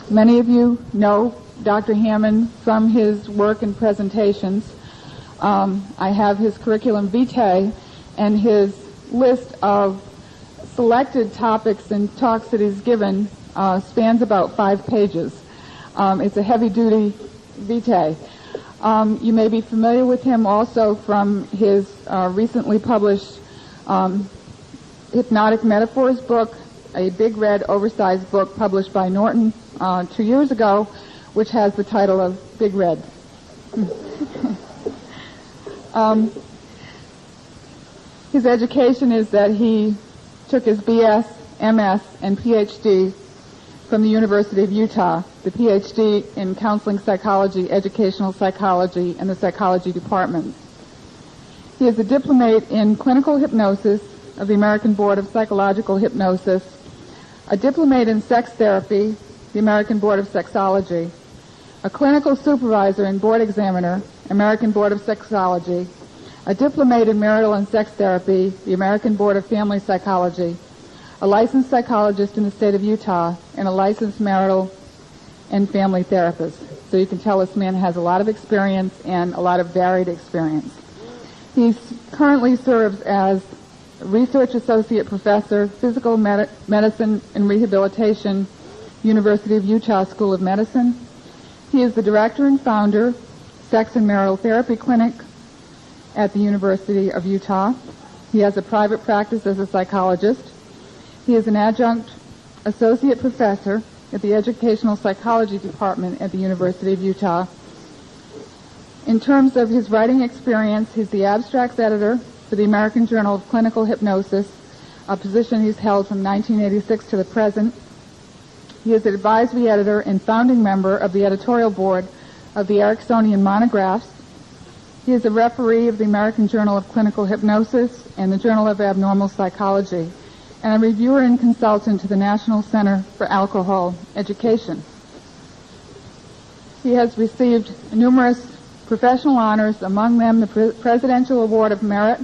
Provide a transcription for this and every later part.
Many of you know Dr. Hammond from his work and presentations. I have his curriculum vitae and his list of selected topics and talks that he's given spans about 5 pages. It's a heavy-duty vitae. You may be familiar with him also from his recently published Hypnotic Metaphors book, a big red oversized book published by Norton 2 years ago, which has the title of Big Red. His education is that he took his BS, MS, and Ph.D. from the University of Utah, the Ph.D. in Counseling Psychology, Educational Psychology, and the Psychology Department. He is a Diplomate in Clinical Hypnosis of the American Board of Psychological Hypnosis, a Diplomate in Sex Therapy, the American Board of Sexology, a Clinical Supervisor and Board Examiner, American Board of Sexology, a Diplomate in Marital and Sex Therapy, the American Board of Family Psychology, a licensed psychologist in the state of Utah, and a licensed marital and family therapist. So you can tell this man has a lot of experience and a lot of varied experience. He currently serves as Research Associate Professor, Physical Medicine and Rehabilitation, University of Utah School of Medicine. He is the director and founder, Sex and Marital Therapy Clinic at the University of Utah. He has a private practice as a psychologist. He is an adjunct associate professor at the Educational Psychology Department at the University of Utah. In terms of his writing experience, he's the abstracts editor for the American Journal of Clinical Hypnosis, a position he's held from 1986 to the present. He is an advisory editor and founding member of the editorial board of the Ericsonian Monographs. He is a referee of the American Journal of Clinical Hypnosis and the Journal of Abnormal Psychology, and a reviewer and consultant to the National Center for Alcohol Education. He has received numerous professional honors, among them the Presidential Award of Merit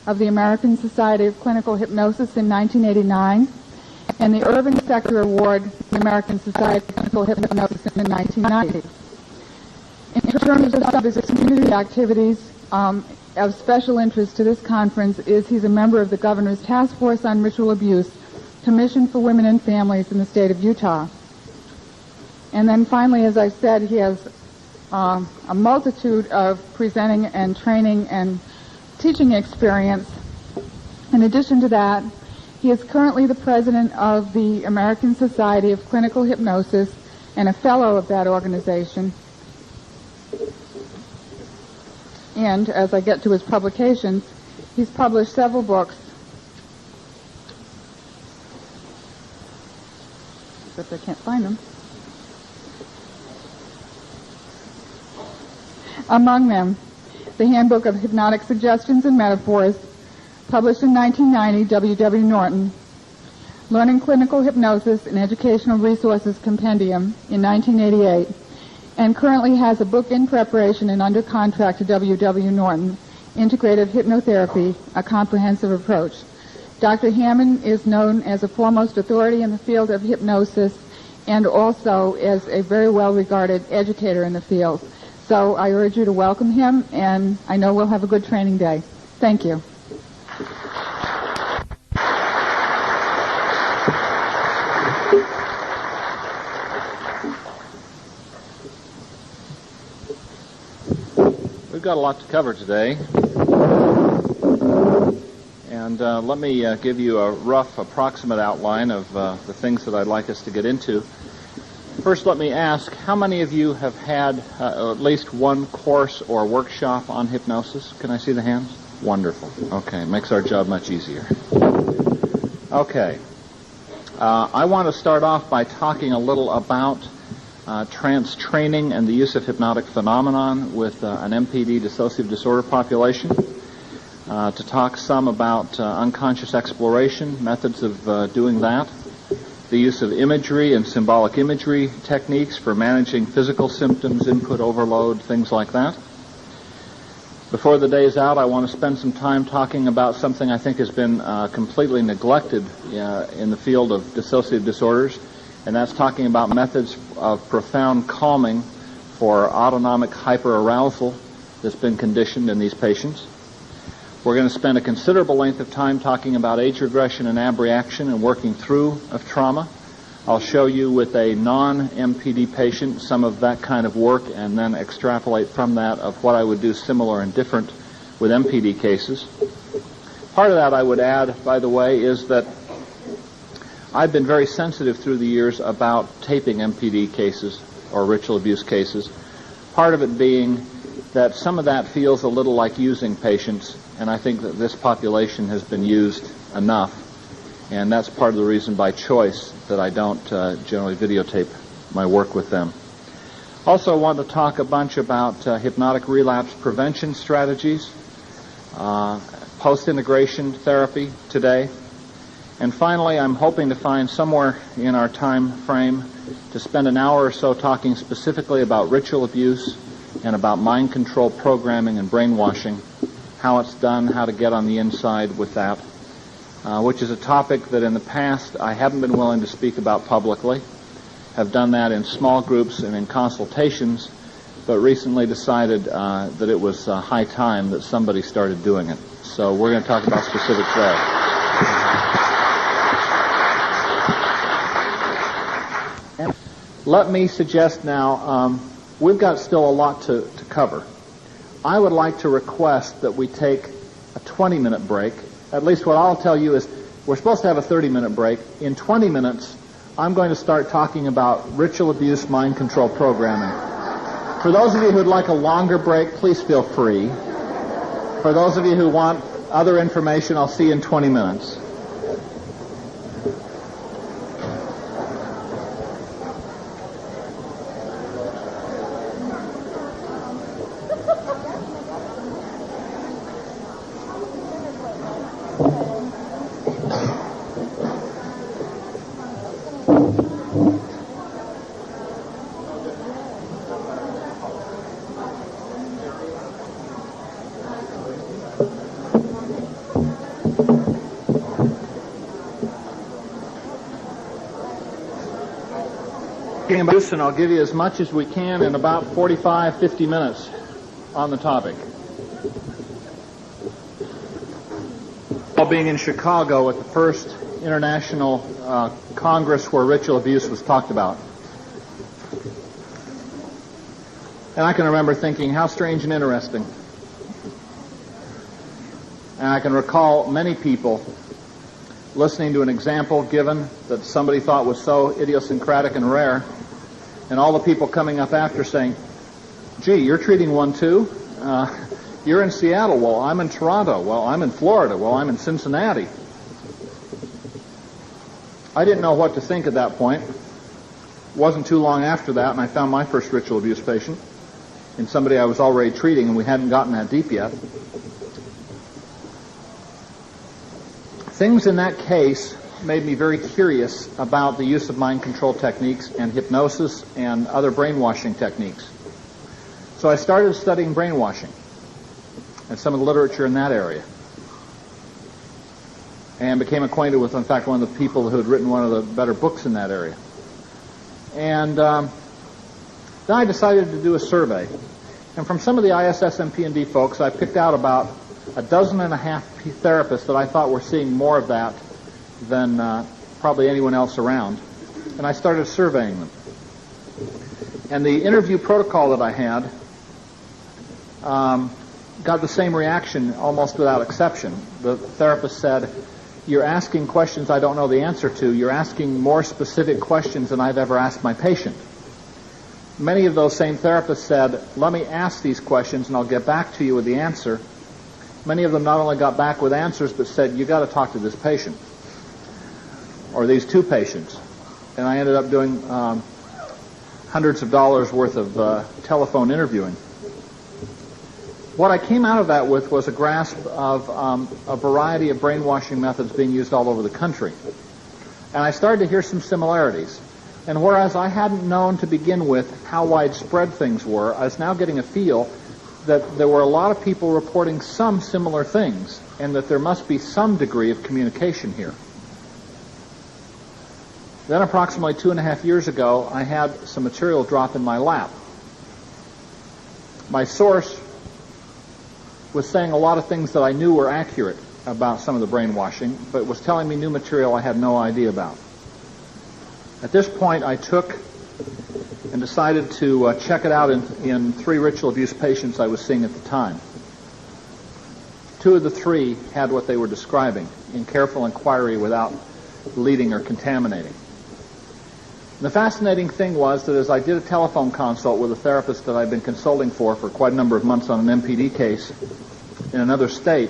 of the American Society of Clinical Hypnosis in 1989, and the Irving Sector Award of the American Society of Clinical Hypnosis in 1990. In terms of some of his community activities, of special interest to this conference is he's a member of the Governor's Task Force on Ritual Abuse, Commission for Women and Families in the state of Utah. And then finally, as I said, he has a multitude of presenting and training and teaching experience. In addition to that, he is currently the president of the American Society of Clinical Hypnosis and a fellow of that organization. And as I get to his publications, he's published several books. Except I can't find them. Among them, the Handbook of Hypnotic Suggestions and Metaphors, published in 1990, W.W. Norton, Learning Clinical Hypnosis and Educational Resources Compendium in 1988, and currently has a book in preparation and under contract to W.W. Norton, Integrative Hypnotherapy, a Comprehensive Approach. Dr. Hammond is known as a foremost authority in the field of hypnosis and also as a very well-regarded educator in the field. So I urge you to welcome him, and I know we'll have a good training day. Thank you. We've got a lot to cover today, and let me give you a rough approximate outline of the things that I'd like us to get into. First, let me ask, how many of you have had at least one course or workshop on hypnosis? Can I see the hands? Wonderful. Okay, makes our job much easier. Okay. I want to start off by talking a little about trance training and the use of hypnotic phenomenon with an MPD dissociative disorder population, to talk some about unconscious exploration, methods of doing that, the use of imagery and symbolic imagery techniques for managing physical symptoms, input overload, things like that. Before the day is out, I want to spend some time talking about something I think has been completely neglected in the field of dissociative disorders, and that's talking about methods of profound calming for autonomic hyperarousal that's been conditioned in these patients. We're going to spend a considerable length of time talking about age regression and abreaction and working through of trauma. I'll show you with a non-MPD patient some of that kind of work and then extrapolate from that of what I would do similar and different with MPD cases. Part of that I would add, by the way, is that I've been very sensitive through the years about taping MPD cases or ritual abuse cases. Part of it being that some of that feels a little like using patients, and I think that this population has been used enough, and that's part of the reason by choice that I don't generally videotape my work with them. Also, I want to talk a bunch about hypnotic relapse prevention strategies, post-integration therapy today, and finally, I'm hoping to find somewhere in our time frame to spend an hour or so talking specifically about ritual abuse and about mind control programming and brainwashing, how it's done, how to get on the inside with that, which is a topic that in the past I haven't been willing to speak about publicly, have done that in small groups and in consultations, but recently decided that it was high time that somebody started doing it. So we're going to talk about specifics there. Let me suggest now, we've got still a lot to cover. I would like to request that we take a 20-minute break. At least what I'll tell you is we're supposed to have a 30-minute break. In 20 minutes, I'm going to start talking about ritual abuse mind control programming. For those of you who'd like a longer break, please feel free. For those of you who want other information, I'll see you in 20 minutes. And I'll give you as much as we can in about 45, 50 minutes on the topic. While being in Chicago at the first international Congress where ritual abuse was talked about. And I can remember thinking, how strange and interesting. And I can recall many people listening to an example given that somebody thought was so idiosyncratic and rare, and all the people coming up after saying, gee, you're treating one too? You're in Seattle. Well, I'm in Toronto. Well, I'm in Florida. Well, I'm in Cincinnati. I didn't know what to think at that point. It wasn't too long after that, and I found my first ritual abuse patient in somebody I was already treating, and we hadn't gotten that deep yet. Things in that case made me very curious about the use of mind control techniques and hypnosis and other brainwashing techniques. So I started studying brainwashing and some of the literature in that area, and became acquainted with, in fact, one of the people who had written one of the better books in that area. And then I decided to do a survey. And from some of the ISS and P&D folks, I picked out about a dozen and a half therapists that I thought were seeing more of that than probably anyone else around. And I started surveying them. And the interview protocol that I had got the same reaction almost without exception. The therapist said, you're asking questions I don't know the answer to. You're asking more specific questions than I've ever asked my patient. Many of those same therapists said, let me ask these questions and I'll get back to you with the answer. Many of them not only got back with answers, but said, you got to talk to this patient, or these two patients. And I ended up doing hundreds of dollars worth of telephone interviewing. What I came out of that with was a grasp of a variety of brainwashing methods being used all over the country. And I started to hear some similarities. And whereas I hadn't known to begin with how widespread things were, I was now getting a feel that there were a lot of people reporting some similar things, and that there must be some degree of communication here. Then approximately 2.5 years ago, I had some material drop in my lap. My source was saying a lot of things that I knew were accurate about some of the brainwashing, but was telling me new material I had no idea about. At this point, I took and decided to check it out in 3 ritual abuse patients I was seeing at the time. 2 of the 3 had what they were describing in careful inquiry without leading or contaminating. The fascinating thing was that as I did a telephone consult with a therapist that I'd been consulting for quite a number of months on an MPD case in another state,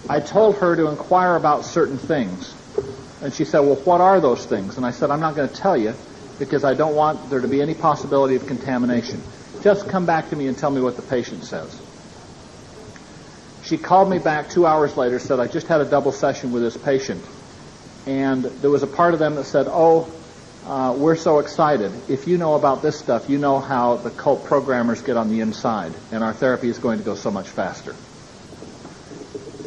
I told her to inquire about certain things. And she said, well, what are those things? And I said, I'm not going to tell you because I don't want there to be any possibility of contamination. Just come back to me and tell me what the patient says. She called me back 2 hours later, said, I just had a double session with this patient. And there was a part of them that said, we're so excited. If you know about this stuff, you know how the cult programmers get on the inside, and our therapy is going to go so much faster.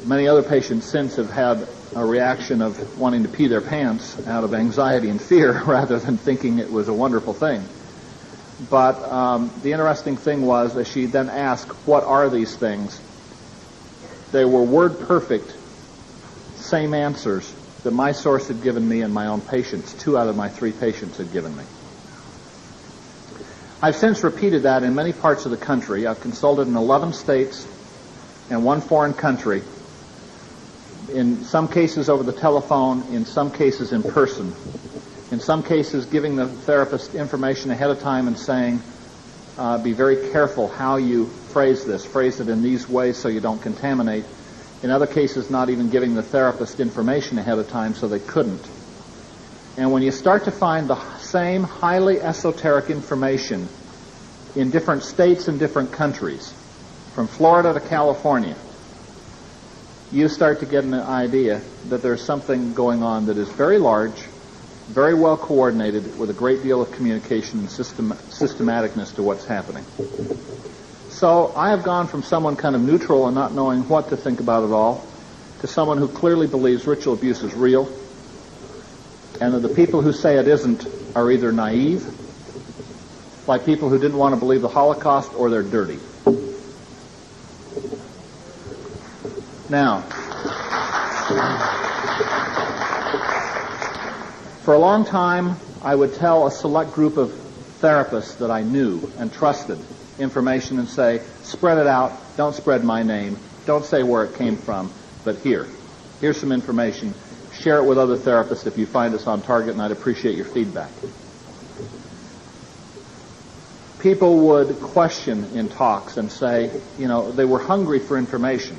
Many other patients since have had a reaction of wanting to pee their pants out of anxiety and fear rather than thinking it was a wonderful thing. But the interesting thing was that she then asked, what are these things? They were word perfect, same answers that my source had given me and my own patients. 2 out of my 3 patients had given me. I've since repeated that in many parts of the country. I've consulted in 11 states and 1 foreign country, in some cases over the telephone, in some cases in person, in some cases giving the therapist information ahead of time and saying, be very careful how you phrase this. Phrase it in these ways so you don't contaminate. In other cases, not even giving the therapist information ahead of time so they couldn't. And when you start to find the same highly esoteric information in different states and different countries, from Florida to California, you start to get an idea that there's something going on that is very large, very well coordinated, with a great deal of communication and systematicness to what's happening. So I have gone from someone kind of neutral and not knowing what to think about it all to someone who clearly believes ritual abuse is real, and that the people who say it isn't are either naive, like people who didn't want to believe the Holocaust, or they're dirty. Now, for a long time, I would tell a select group of therapists that I knew and trusted information and say, spread it out, don't spread my name, don't say where it came from, but here's some information, share it with other therapists if you find us on target, and I'd appreciate your feedback. People would question in talks and say, they were hungry for information.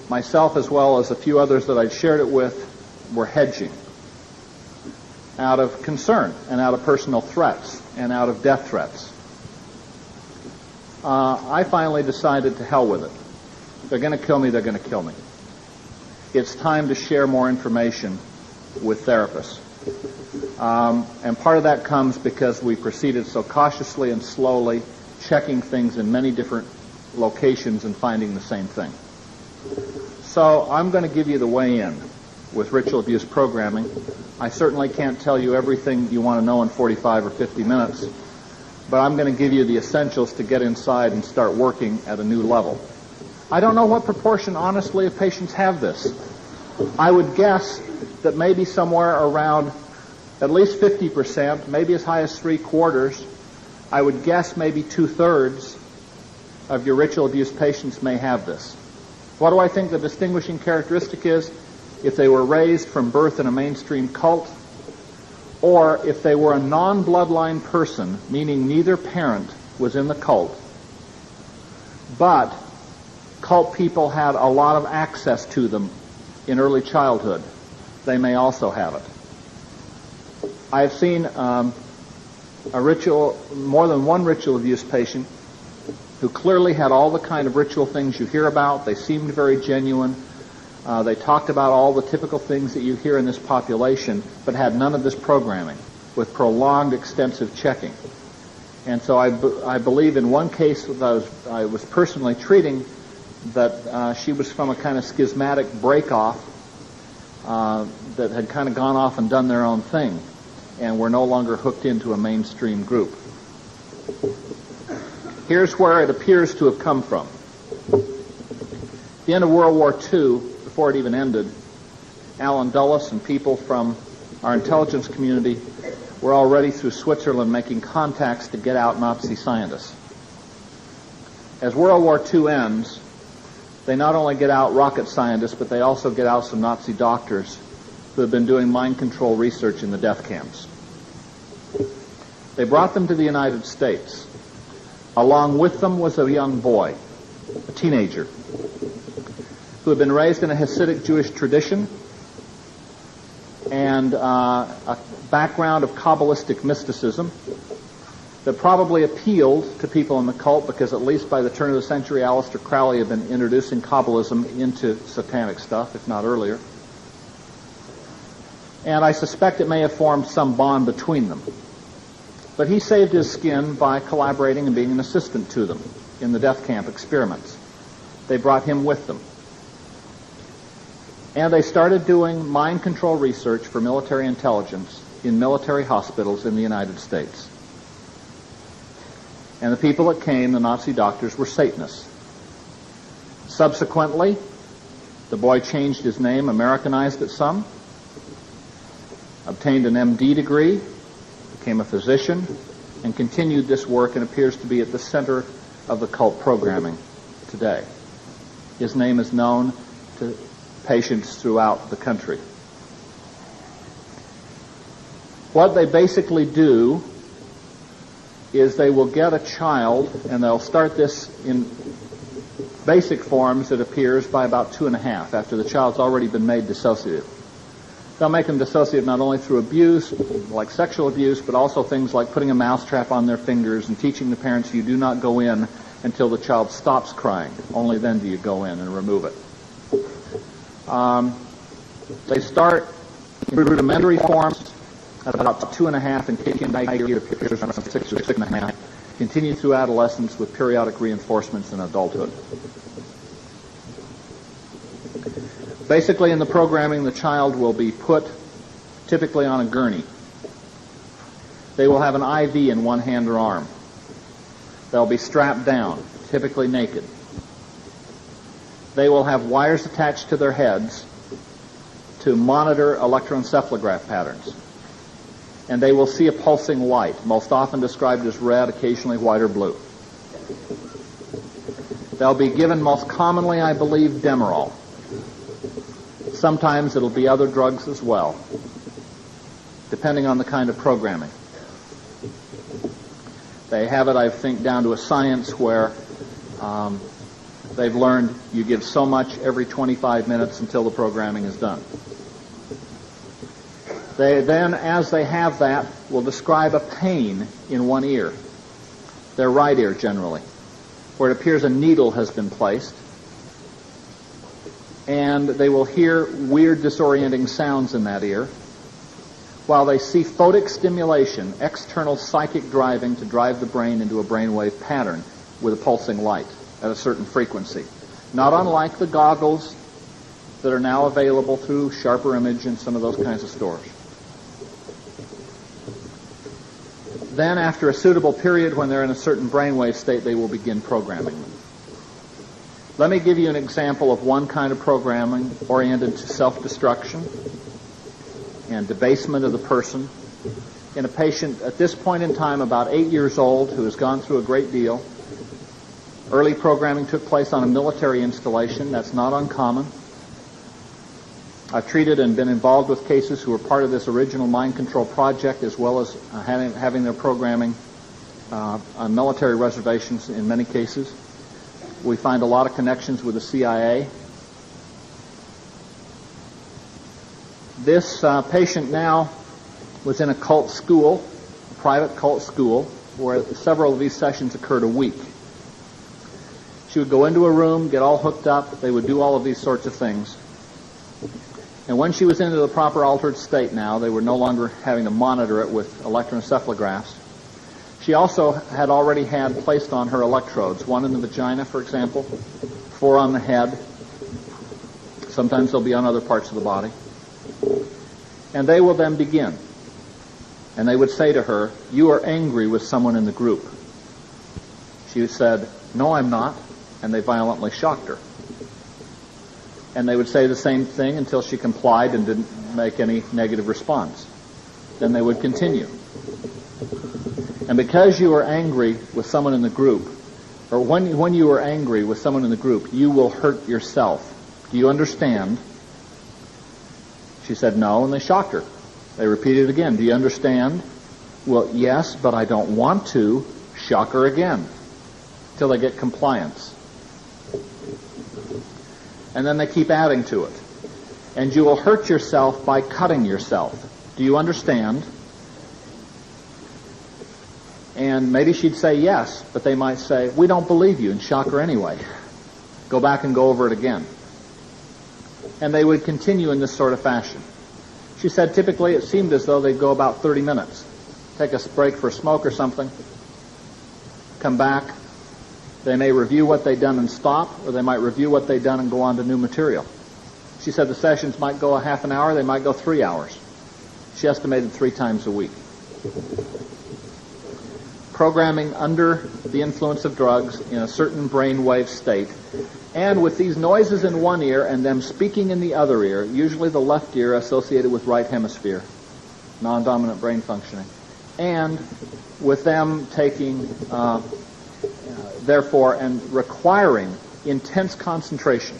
Myself, as well as a few others that I'd shared it with, were hedging out of concern and out of personal threats and out of death threats. I finally decided to hell with it. They're going to kill me, they're going to kill me. It's time to share more information with therapists. And part of that comes because we proceeded so cautiously and slowly, checking things in many different locations and finding the same thing. So I'm going to give you the way in with ritual abuse programming. I certainly can't tell you everything you want to know in 45 or 50 minutes, but I'm going to give you the essentials to get inside and start working at a new level. I don't know what proportion, honestly, of patients have this. I would guess that maybe somewhere around at least 50%, maybe as high as 3/4. I would guess maybe 2/3 of your ritual abuse patients may have this. What do I think the distinguishing characteristic is? If they were raised from birth in a mainstream cult, or if they were a non-bloodline person, meaning neither parent was in the cult, but cult people had a lot of access to them in early childhood, they may also have it. I've seen more than one ritual abuse patient who clearly had all the kind of ritual things you hear about. They seemed very genuine. They talked about all the typical things that you hear in this population, but had none of this programming with prolonged, extensive checking. And so I believe in one case that I was personally treating that she was from a kind of schismatic break-off that had kind of gone off and done their own thing and were no longer hooked into a mainstream group. Here's where it appears to have come from. At the end of World War II, before it even ended, Alan Dulles and people from our intelligence community were already through Switzerland making contacts to get out Nazi scientists. As World War II ends, they not only get out rocket scientists, but they also get out some Nazi doctors who have been doing mind control research in the death camps. They brought them to the United States. Along with them was a young boy, a teenager, who had been raised in a Hasidic Jewish tradition and a background of Kabbalistic mysticism that probably appealed to people in the cult because at least by the turn of the century, Aleister Crowley had been introducing Kabbalism into satanic stuff, if not earlier. And I suspect it may have formed some bond between them. But he saved his skin by collaborating and being an assistant to them in the death camp experiments. They brought him with them. And they started doing mind control research for military intelligence in military hospitals in the United States. And the people that came, the Nazi doctors, were Satanists. Subsequently, the boy changed his name, Americanized it some, obtained an MD degree, became a physician, and continued this work and appears to be at the center of the cult programming today. His name is known to patients throughout the country. What they basically do is they will get a child, and they'll start this in basic forms, it appears, by about 2.5, after the child's already been made dissociative. They'll make them dissociative not only through abuse, like sexual abuse, but also things like putting a mousetrap on their fingers and teaching the parents you do not go in until the child stops crying. Only then do you go in and remove it. They start in rudimentary forms at about 2.5 and kick in by year appears around 6 or 6.5. Continue through adolescence with periodic reinforcements in adulthood. Basically, in the programming, the child will be put typically on a gurney. They will have an IV in one hand or arm. They'll be strapped down, typically naked. They will have wires attached to their heads to monitor electroencephalograph patterns. And they will see a pulsing light, most often described as red, occasionally white or blue. They'll be given most commonly, I believe, Demerol. Sometimes it'll be other drugs as well, depending on the kind of programming. They have it, I think, down to a science where they've learned you give so much every 25 minutes until the programming is done. They then, as they have that, will describe a pain in one ear, their right ear generally, where it appears a needle has been placed, and they will hear weird disorienting sounds in that ear, while they see photic stimulation, external psychic driving to drive the brain into a brainwave pattern with a pulsing light at a certain frequency. Not unlike the goggles that are now available through Sharper Image and some of those kinds of stores. Then, after a suitable period when they're in a certain brainwave state, they will begin programming them. Let me give you an example of one kind of programming oriented to self-destruction and debasement of the person in a patient at this point in time about 8 years old who has gone through a great deal. Early programming took place on a military installation. That's not uncommon. I've treated and been involved with cases who were part of this original mind control project, as well as having their programming on military reservations in many cases. We find a lot of connections with the CIA. This patient now was in a cult school, a private cult school, where several of these sessions occurred a week. She would go into a room, get all hooked up. They would do all of these sorts of things. And when she was into the proper altered state now, they were no longer having to monitor it with electroencephalographs. She also had already had placed on her electrodes, one in the vagina, for example, 4 on the head. Sometimes they'll be on other parts of the body. And they will then begin. And they would say to her, "You are angry with someone in the group." She said, "No, I'm not." And they violently shocked her. And they would say the same thing until she complied and didn't make any negative response. Then they would continue. And because you are angry with someone in the group, or when you are angry with someone in the group, you will hurt yourself. Do you understand? She said no, and they shocked her. They repeated it again. Do you understand? Well, yes, but I don't want to. Shock her again till they get compliance. And then they keep adding to it. And you will hurt yourself by cutting yourself. Do you understand? And maybe she'd say yes, but they might say, "We don't believe you," and shock her anyway. Go back and go over it again. And they would continue in this sort of fashion. She said typically it seemed as though they'd go about 30 minutes. Take a break for a smoke or something. Come back. They may review what they'd done and stop, or they might review what they'd done and go on to new material. She said the sessions might go a half an hour, they might go 3 hours. She estimated 3 times a week. Programming under the influence of drugs in a certain brainwave state, and with these noises in one ear and them speaking in the other ear, usually the left ear associated with right hemisphere, non-dominant brain functioning, and with them taking, therefore, and requiring intense concentration,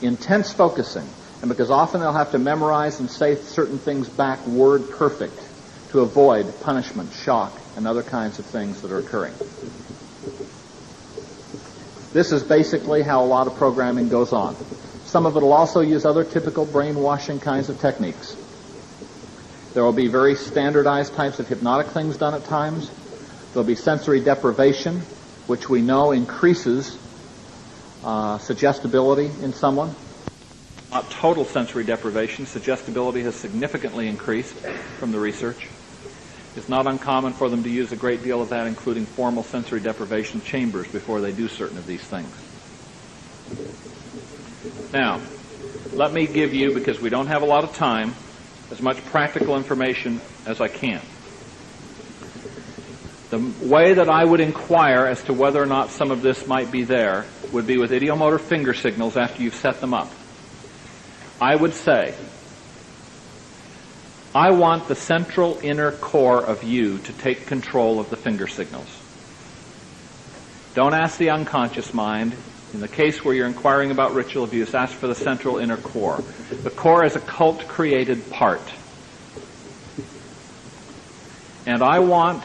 intense focusing, and because often they'll have to memorize and say certain things back word perfect to avoid punishment, shock, and other kinds of things that are occurring. This is basically how a lot of programming goes on. Some of it will also use other typical brainwashing kinds of techniques. There will be very standardized types of hypnotic things done at times. There will be sensory deprivation, which we know increases suggestibility in someone. Not total sensory deprivation. Suggestibility has significantly increased from the research. It's not uncommon for them to use a great deal of that, including formal sensory deprivation chambers before they do certain of these things. Now, let me give you, because we don't have a lot of time, as much practical information as I can. The way that I would inquire as to whether or not some of this might be there would be with idiomotor finger signals after you've set them up. I would say, I want the central inner core of you to take control of the finger signals. Don't ask the unconscious mind. In the case where you're inquiring about ritual abuse, ask for the central inner core. The core is a cult-created part. And I want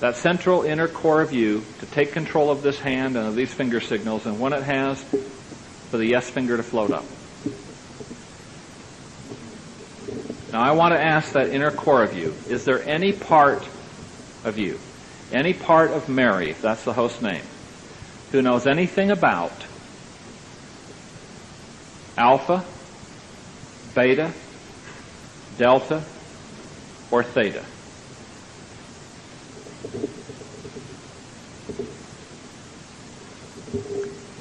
that central inner core of you to take control of this hand and of these finger signals, and when it has, for the yes finger to float up. Now I want to ask that inner core of you, is there any part of you, any part of Mary, if that's the host name, who knows anything about alpha, beta, delta, or theta?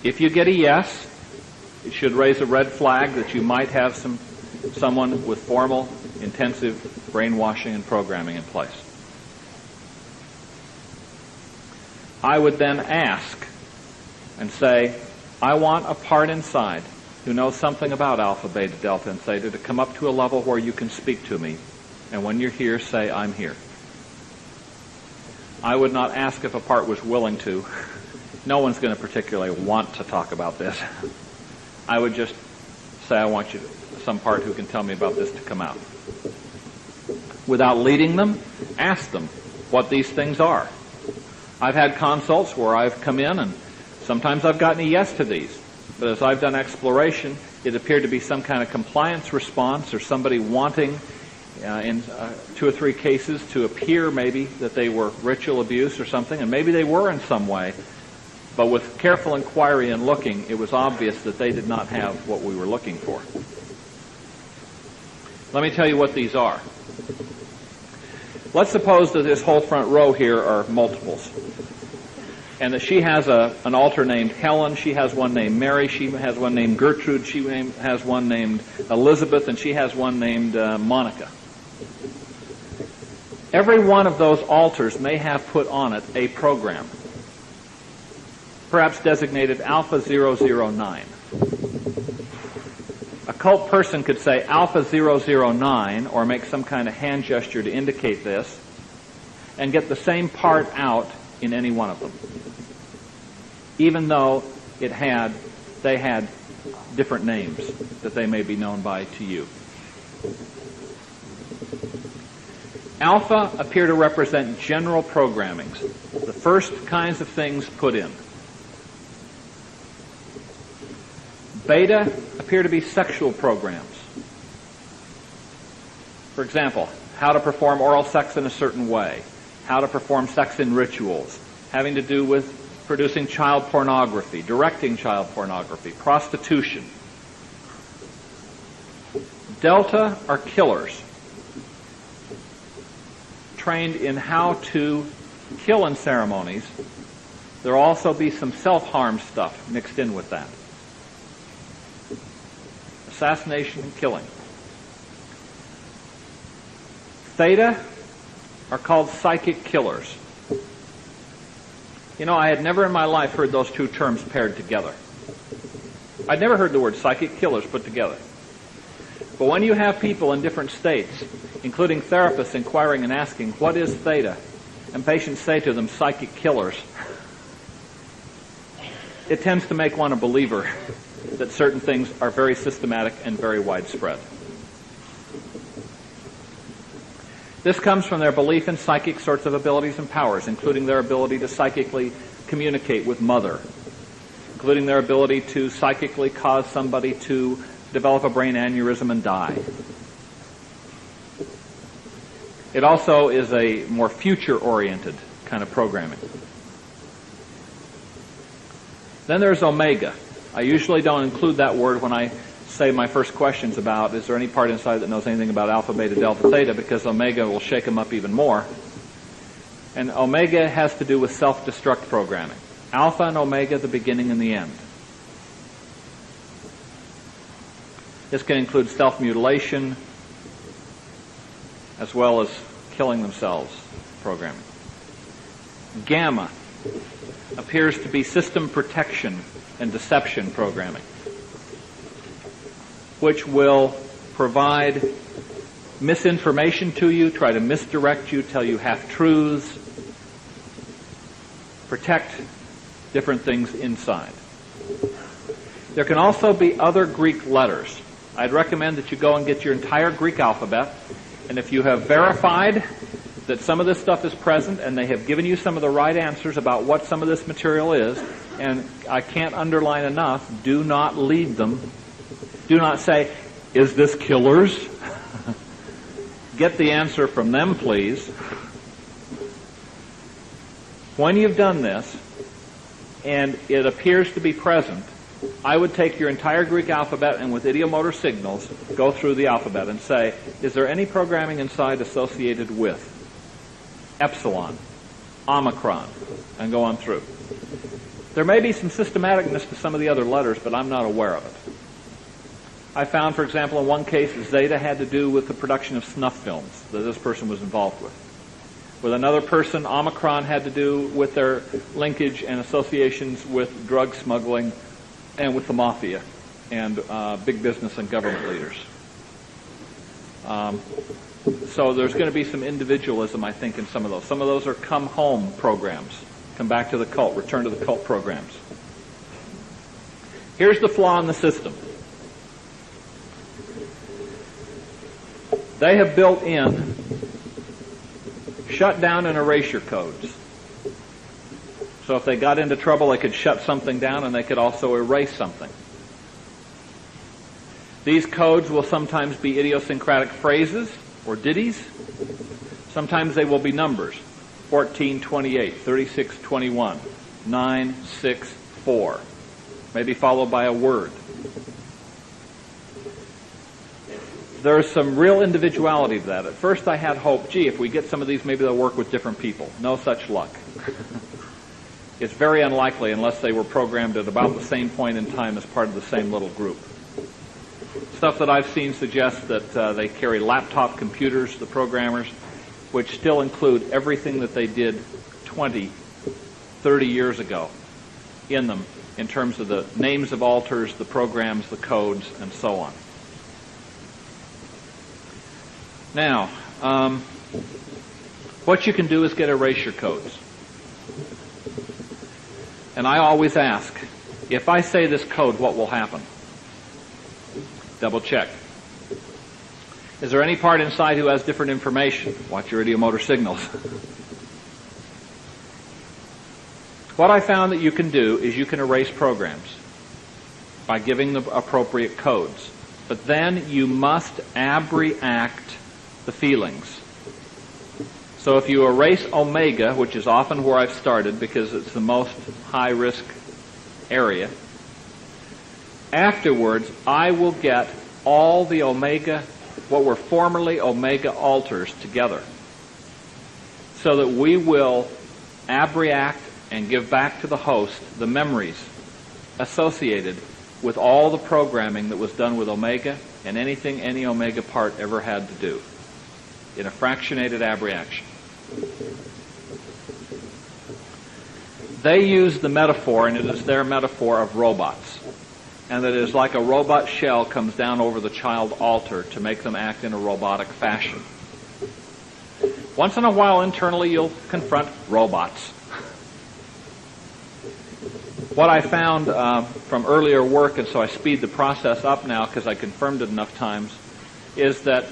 If you get a yes, it should raise a red flag that you might have someone with formal, intensive brainwashing and programming in place. I would then ask and say, I want a part inside who knows something about alpha, beta, delta, and theta to come up to a level where you can speak to me. And when you're here, say, I'm here. I would not ask if a part was willing to. No one's going to particularly want to talk about this. I would just say, I want you some part who can tell me about this to come out. Without leading them, ask them what these things are. I've had consults where I've come in and sometimes I've gotten a yes to these. But as I've done exploration, it appeared to be some kind of compliance response or somebody wanting, in 2 or 3 cases, to appear maybe that they were ritual abuse or something, and maybe they were in some way. But with careful inquiry and looking, it was obvious that they did not have what we were looking for. Let me tell you what these are. Let's suppose that this whole front row here are multiples. and that she has an alter named Helen, she has one named Mary, she has one named Gertrude, she has one named Elizabeth, and she has one named Monica. Every one of those altars may have put on it a program, perhaps designated Alpha 009. A cult person could say Alpha 009 or make some kind of hand gesture to indicate this and get the same part out in any one of them, even though they had different names that they may be known by to you. Alpha appear to represent general programmings, the first kinds of things put in. Beta appear to be sexual programs. For example, how to perform oral sex in a certain way, how to perform sex in rituals, having to do with producing child pornography, directing child pornography, prostitution. Delta are killers, trained in how to kill in ceremonies. There will also be some self-harm stuff mixed in with that. Assassination and killing. Theta are called psychic killers. You know, I had never in my life heard those two terms paired together. I'd never heard the word psychic killers put together. But when you have people in different states, including therapists inquiring and asking, what is theta? And patients say to them, psychic killers, it tends to make one a believer that certain things are very systematic and very widespread. This comes from their belief in psychic sorts of abilities and powers, including their ability to psychically communicate with Mother, including their ability to psychically cause somebody to develop a brain aneurysm and die. It also is a more future-oriented kind of programming. Then there's Omega. I usually don't include that word when I say my first questions about, is there any part inside that knows anything about Alpha, Beta, Delta, Theta, because Omega will shake them up even more. And Omega has to do with self-destruct programming. Alpha and Omega, the beginning and the end. This can include self-mutilation as well as killing themselves programming. Gamma appears to be system protection and deception programming, which will provide misinformation to you, try to misdirect you, tell you half-truths, protect different things inside. There can also be other Greek letters. I'd recommend that you go and get your entire Greek alphabet, and if you have verified that some of this stuff is present and they have given you some of the right answers about what some of this material is, and I can't underline enough, do not lead them. Do not say, is this killers? Get the answer from them, please. When you've done this, and it appears to be present, I would take your entire Greek alphabet and with idiomotor signals, go through the alphabet and say, is there any programming inside associated with Epsilon, Omicron, and go on through. There may be some systematicness to some of the other letters, but I'm not aware of it. I found, for example, in one case, Zeta had to do with the production of snuff films that this person was involved with. With another person, Omicron had to do with their linkage and associations with drug smuggling and with the mafia and big business and government leaders. So there's going to be some individualism, I think, in some of those. Some of those are come home programs. Come back to the cult, return to the cult programs. Here's the flaw in the system. They have built in shut down and erasure codes. So if they got into trouble, they could shut something down and they could also erase something. These codes will sometimes be idiosyncratic phrases or ditties. Sometimes they will be numbers. 1428, 3621, 964. Maybe followed by a word. There's some real individuality to that. At first I had hope, gee, if we get some of these, maybe they'll work with different people. No such luck. It's very unlikely unless they were programmed at about the same point in time as part of the same little group. Stuff that I've seen suggests that they carry laptop computers, the programmers, which still include everything that they did 20, 30 years ago in them, in terms of the names of alters, the programs, the codes, and so on. Now, what you can do is get erasure codes. And I always ask, if I say this code, what will happen? Double check. Is there any part inside who has different information? Watch your idiomotor signals. What I found that you can do is you can erase programs by giving the appropriate codes. But then you must abreact the feelings. So if you erase omega, which is often where I've started because it's the most high-risk area, afterwards I will get all the omega, what were formerly omega alters, together, so that we will abreact and give back to the host the memories associated with all the programming that was done with omega and anything any omega part ever had to do in a fractionated abreaction. They use the metaphor, and it is their metaphor, of robots. And that it is like a robot shell comes down over the child alter to make them act in a robotic fashion. Once in a while, internally, you'll confront robots. What I found from earlier work, and so I speed the process up now because I confirmed it enough times, is that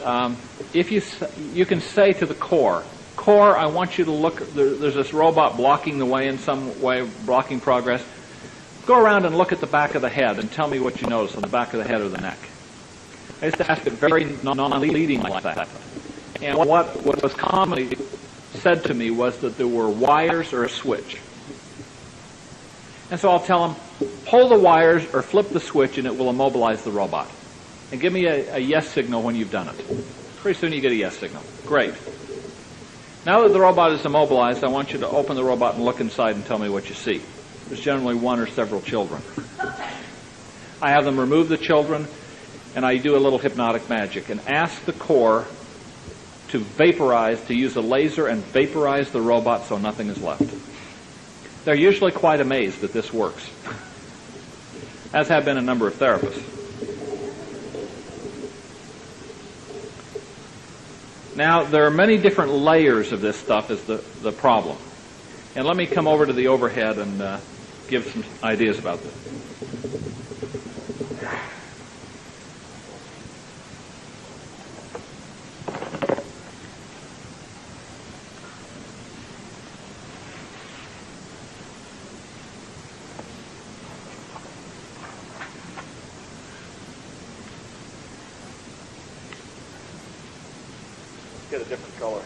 if you can say to the core, I want you to look, there's this robot blocking the way in some way, blocking progress. Go around and look at the back of the head and tell me what you notice on the back of the head or the neck. I used to ask it very non-leading like that. And what was commonly said to me was that there were wires or a switch. And so I'll tell them, pull the wires or flip the switch and it will immobilize the robot. And give me a yes signal when you've done it. Pretty soon you get a yes signal. Great. Now that the robot is immobilized, I want you to open the robot and look inside and tell me what you see. There's generally one or several children. I have them remove the children, and I do a little hypnotic magic and ask the core to vaporize, to use a laser and vaporize the robot so nothing is left. They're usually quite amazed that this works, as have been a number of therapists. Now, there are many different layers of this stuff is the problem. And let me come over to the overhead and give some ideas about this. Get a different color.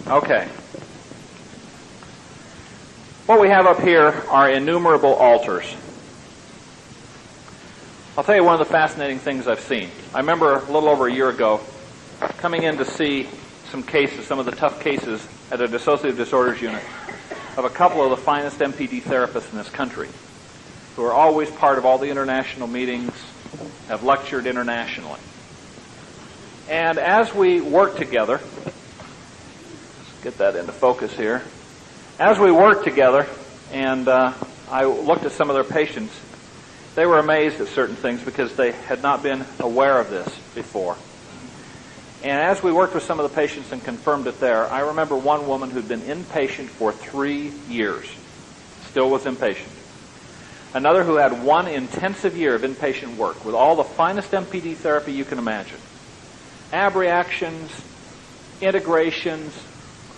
Okay. What we have up here are innumerable alters. I'll tell you one of the fascinating things I've seen. I remember a little over a year ago coming in to see some cases, some of the tough cases at a dissociative disorders unit of a couple of the finest MPD therapists in this country who are always part of all the international meetings, have lectured internationally. And as we work together, let's get that into focus here. As we worked together, and I looked at some of their patients, they were amazed at certain things because they had not been aware of this before. And as we worked with some of the patients and confirmed it there, I remember one woman who'd been inpatient for 3 years, still was inpatient. Another who had one intensive year of inpatient work with all the finest MPD therapy you can imagine. Abreactions, integrations,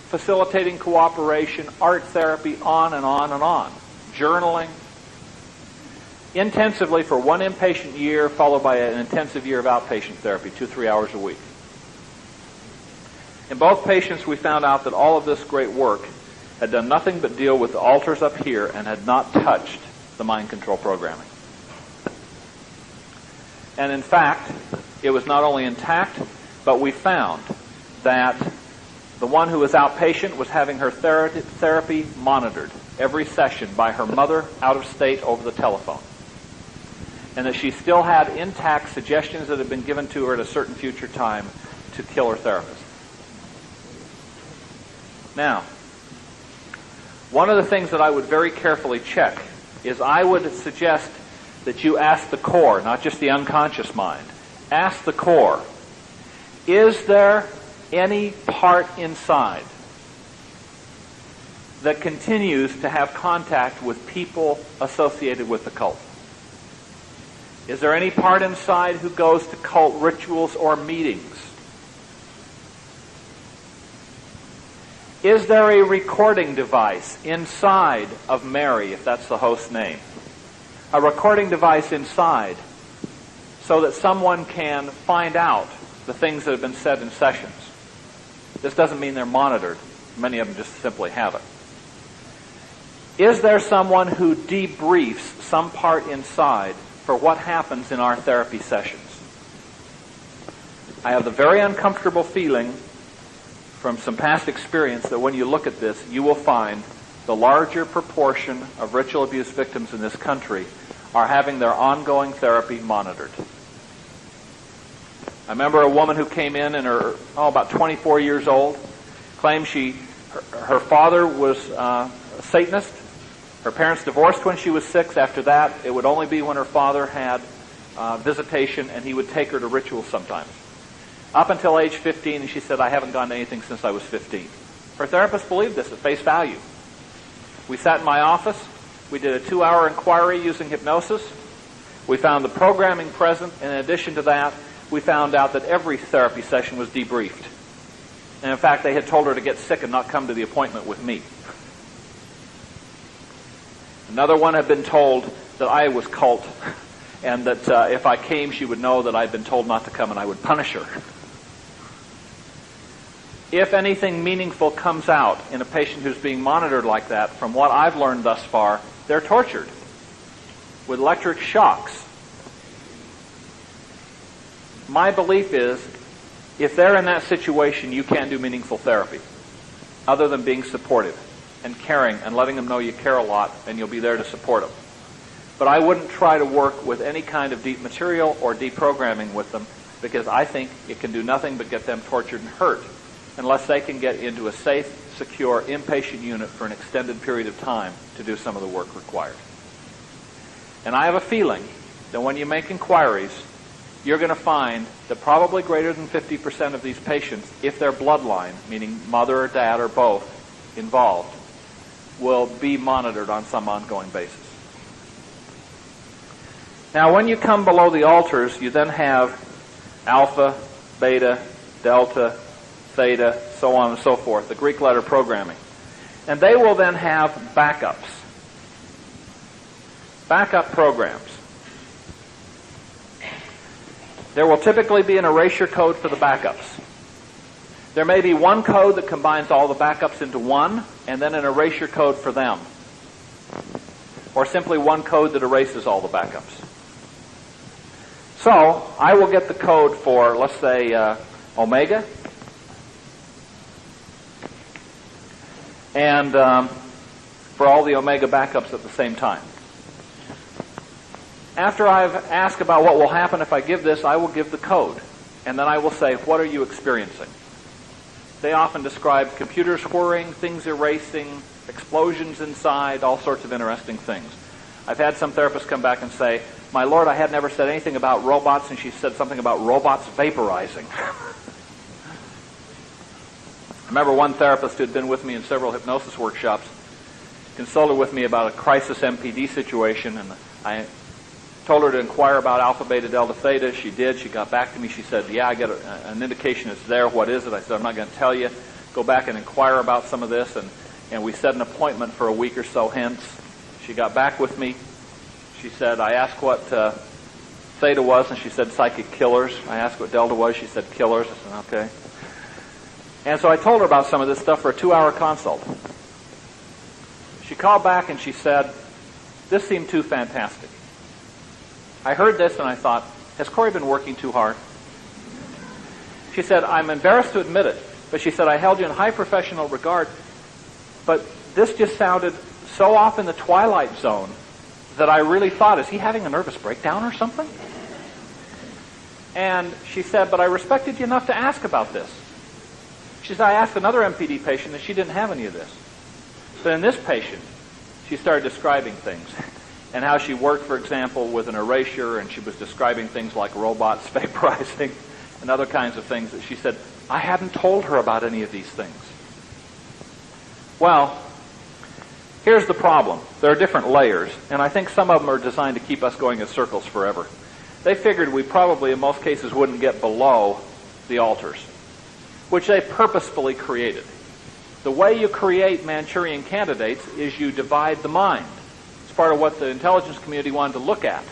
facilitating cooperation, art therapy, on and on and on. Journaling. Intensively for one inpatient year, followed by an intensive year of outpatient therapy, 2-3 hours a week. In both patients, we found out that all of this great work had done nothing but deal with the alters up here and had not touched the mind control programming. And in fact, it was not only intact, but we found that the one who was outpatient was having her therapy monitored every session by her mother out of state over the telephone, and that she still had intact suggestions that had been given to her at a certain future time to kill her therapist. Now, one of the things that I would very carefully check is I would suggest that you ask the core, not just the unconscious mind. Ask the core, is there any part inside that continues to have contact with people associated with the cult? Is there any part inside who goes to cult rituals or meetings? Is there a recording device inside of Mary, if that's the host name? A recording device inside so that someone can find out the things that have been said in sessions. This doesn't mean they're monitored. Many of them just simply have it. Is there someone who debriefs some part inside for what happens in our therapy sessions? I have the very uncomfortable feeling from some past experience that when you look at this, you will find the larger proportion of ritual abuse victims in this country are having their ongoing therapy monitored. I remember a woman who came in her, about 24 years old, claimed her father was a Satanist. Her parents divorced when she was 6. After that, it would only be when her father had visitation, and he would take her to rituals sometimes. Up until age 15, and she said, I haven't gone to anything since I was 15. Her therapist believed this at face value. We sat in my office. We did a 2-hour inquiry using hypnosis. We found the programming present, and in addition to that, we found out that every therapy session was debriefed. And in fact, they had told her to get sick and not come to the appointment with me. Another one had been told that I was cult, and that if I came, she would know that I'd been told not to come and I would punish her. If anything meaningful comes out in a patient who's being monitored like that, from what I've learned thus far, they're tortured with electric shocks. My belief is, if they're in that situation, you can't do meaningful therapy other than being supportive and caring and letting them know you care a lot and you'll be there to support them. But I wouldn't try to work with any kind of deep material or deprogramming with them, because I think it can do nothing but get them tortured and hurt unless they can get into a safe, secure, inpatient unit for an extended period of time to do some of the work required. And I have a feeling that when you make inquiries, you're going to find that probably greater than 50% of these patients, if their bloodline, meaning mother or dad or both involved, will be monitored on some ongoing basis. Now, when you come below the altars, you then have alpha, beta, delta, theta, so on and so forth, the Greek letter programming. And they will then have backups. Backup programs. There will typically be an erasure code for the backups. There may be one code that combines all the backups into one, and then an erasure code for them. Or simply one code that erases all the backups. So, I will get the code for, let's say, omega, and for all the omega backups at the same time. After I've asked about what will happen if I give this, I will give the code. And then I will say, what are you experiencing? They often describe computers whirring, things erasing, explosions inside, all sorts of interesting things. I've had some therapists come back and say, my Lord, I had never said anything about robots, and she said something about robots vaporizing. I remember one therapist who had been with me in several hypnosis workshops consulted with me about a crisis MPD situation, and I told her to inquire about alpha, beta, delta, theta. She did. She got back to me. She said, yeah, I get an indication it's there. What is it? I said, I'm not going to tell you. Go back and inquire about some of this. And we set an appointment for a week or so hence. She got back with me. She said, I asked what theta was, and she said psychic killers. I asked what delta was. She said killers. I said, okay. And so I told her about some of this stuff for a 2-hour consult. She called back and she said, this seemed too fantastic. I heard this and I thought, has Corey been working too hard? She said, I'm embarrassed to admit it, But she said, I held you in high professional regard, but this just sounded so off in the twilight zone that I really thought, is he having a nervous breakdown or something? And she said, but I respected you enough to ask about this. She said, I asked another MPD patient and she didn't have any of this. But in this patient, she started describing things and how she worked, for example, with an erasure, and she was describing things like robots vaporizing and other kinds of things that she said, I hadn't told her about any of these things. Well, here's the problem. There are different layers, and I think some of them are designed to keep us going in circles forever. They figured we probably, in most cases, wouldn't get below the altars, which they purposefully created. The way you create Manchurian candidates is you divide the mind. It's part of what the intelligence community wanted to look at.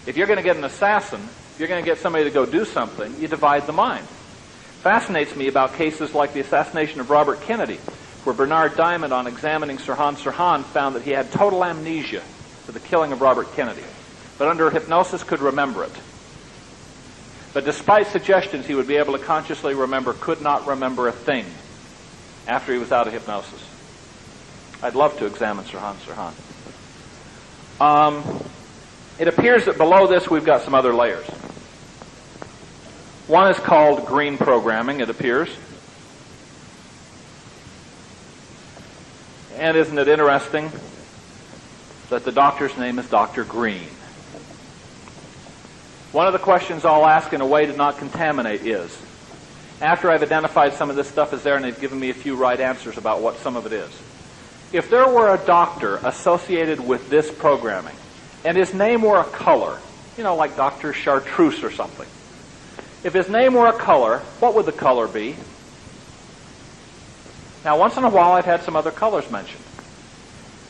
If you're going to get an assassin, if you're going to get somebody to go do something, you divide the mind. Fascinates me about cases like the assassination of Robert Kennedy, where Bernard Diamond, on examining Sirhan Sirhan, found that he had total amnesia for the killing of Robert Kennedy, but under hypnosis could remember it. But despite suggestions he would be able to consciously remember, could not remember a thing after he was out of hypnosis. I'd love to examine Sirhan Sirhan. It appears that below this we've got some other layers. One is called green programming, it appears. And isn't it interesting that the doctor's name is Dr. Green? One of the questions I'll ask in a way to not contaminate is, after I've identified some of this stuff is there and they've given me a few right answers about what some of it is, if there were a doctor associated with this programming and his name were a color, like Dr. Chartreuse or something, if his name were a color, what would the color be? Now, once in a while, I've had some other colors mentioned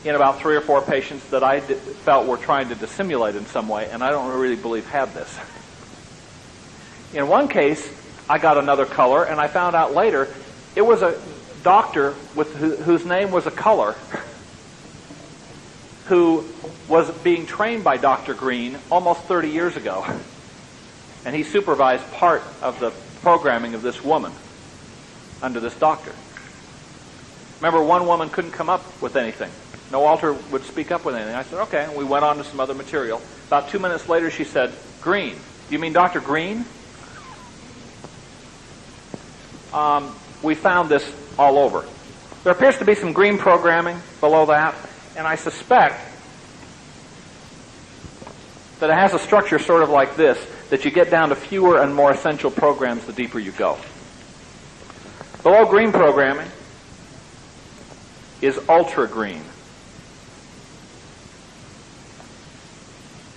in about 3 or 4 patients that I felt were trying to dissimulate in some way, and I don't really believe had this. In one case, I got another color, and I found out later it was a doctor whose name was a color who was being trained by Dr. Green almost 30 years ago. And he supervised part of the programming of this woman under this doctor. Remember, one woman couldn't come up with anything. No altar would speak up with anything. I said, okay, and we went on to some other material. About 2 minutes later, she said, Green. You mean Dr. Green? We found this all over. There appears to be some green programming below that, and I suspect that it has a structure sort of like this, that you get down to fewer and more essential programs the deeper you go. Below green programming is ultra green.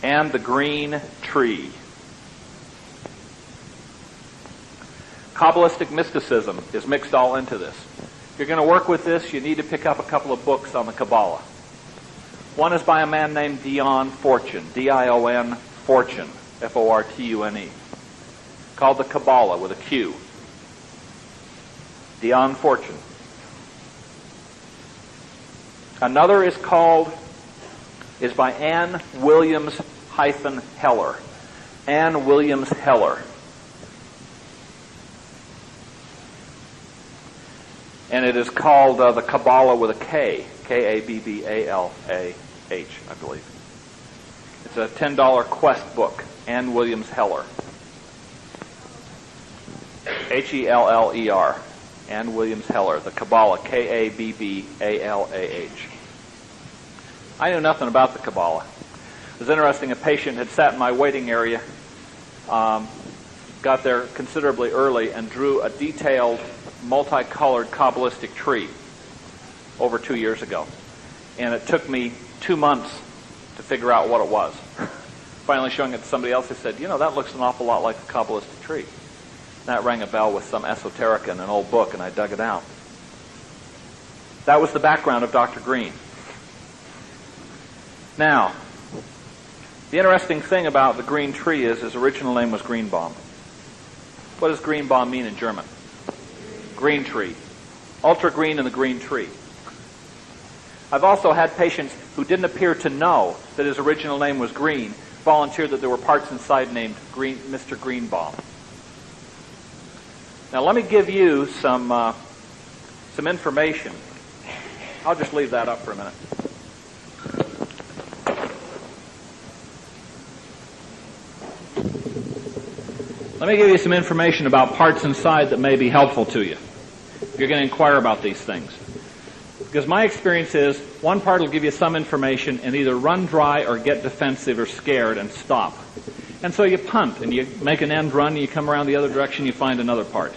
And the green tree. Kabbalistic mysticism is mixed all into this. If you're going to work with this, you need to pick up a couple of books on the Kabbalah. One is by a man named Dion Fortune, D-I-O-N, Fortune, F-O-R-T-U-N-E, called the Kabbalah with a Q. Dion Fortune. Another is by Ann Williams-Heller. Ann Williams Heller. And it is called the Kabbalah with a K. K-A-B-B-A-L-A-H, I believe. It's a $10 quest book. Ann Williams Heller. H-E-L-L-E-R. Ann Williams Heller. The Kabbalah. K-A-B-B-A-L-A-H. I knew nothing about the Kabbalah. It was interesting. A patient had sat in my waiting area, got there considerably early, and drew a detailed, multicolored Kabbalistic tree over 2 years ago. And it took me 2 months to figure out what it was. Finally showing it to somebody else, they said, that looks an awful lot like a Kabbalistic tree. And that rang a bell with some esoterica in an old book, and I dug it out. That was the background of Dr. Green. Now, the interesting thing about the green tree is his original name was Greenbaum. What does Greenbaum mean in German? Green tree. Ultra green in the green tree. I've also had patients who didn't appear to know that his original name was Green volunteer that there were parts inside named Mr. Greenbaum. Now let me give you some information. I'll just leave that up for a minute. Let me give you some information about parts inside that may be helpful to you if you're going to inquire about these things. Because my experience is one part will give you some information and either run dry or get defensive or scared and stop. And so you punt and you make an end run and you come around the other direction, you find another part.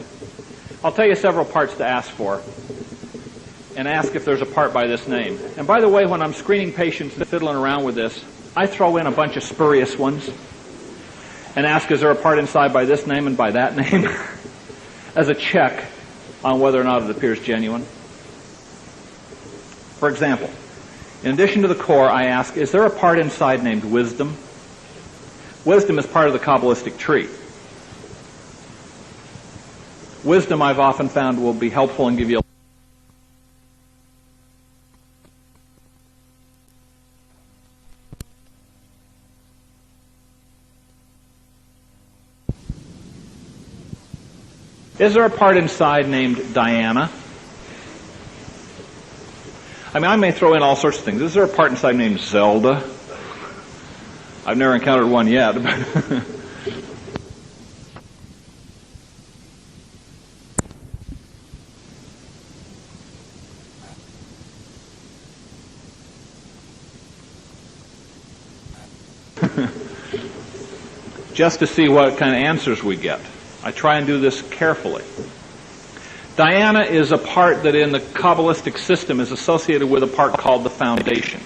I'll tell you several parts to ask for and ask if there's a part by this name. And by the way, when I'm screening patients and fiddling around with this, I throw in a bunch of spurious ones and ask, is there a part inside by this name and by that name as a check on whether or not it appears genuine. For example, in addition to the core, I ask, is there a part inside named wisdom? Wisdom is part of the Kabbalistic tree. Wisdom, I've often found, will be helpful and give you a Is there a part inside named Diana? I mean, I may throw in all sorts of things. Is there a part inside named Zelda? I've never encountered one yet. Just to see what kind of answers we get. I try and do this carefully. Diana is a part that in the Kabbalistic system is associated with a part called the foundation.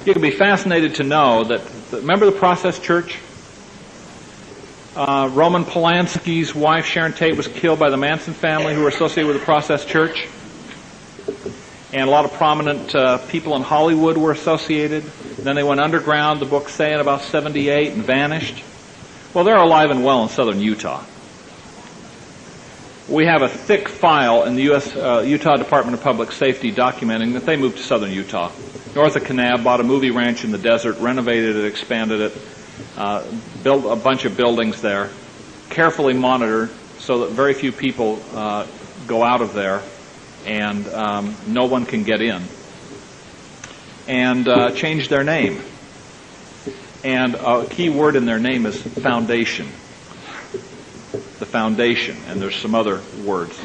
You can be fascinated to know that, remember the Process Church? Roman Polanski's wife, Sharon Tate, was killed by the Manson family who were associated with the Process Church. And a lot of prominent people in Hollywood were associated. Then they went underground, the books say, in about 78 and vanished. Well, they're alive and well in southern Utah. We have a thick file in the Utah Department of Public Safety documenting that they moved to southern Utah. North of Kanab, bought a movie ranch in the desert, renovated it, expanded it, built a bunch of buildings there, carefully monitored so that very few people go out of there and no one can get in, and changed their name. And a key word in their name is foundation. The foundation, and there's some other words.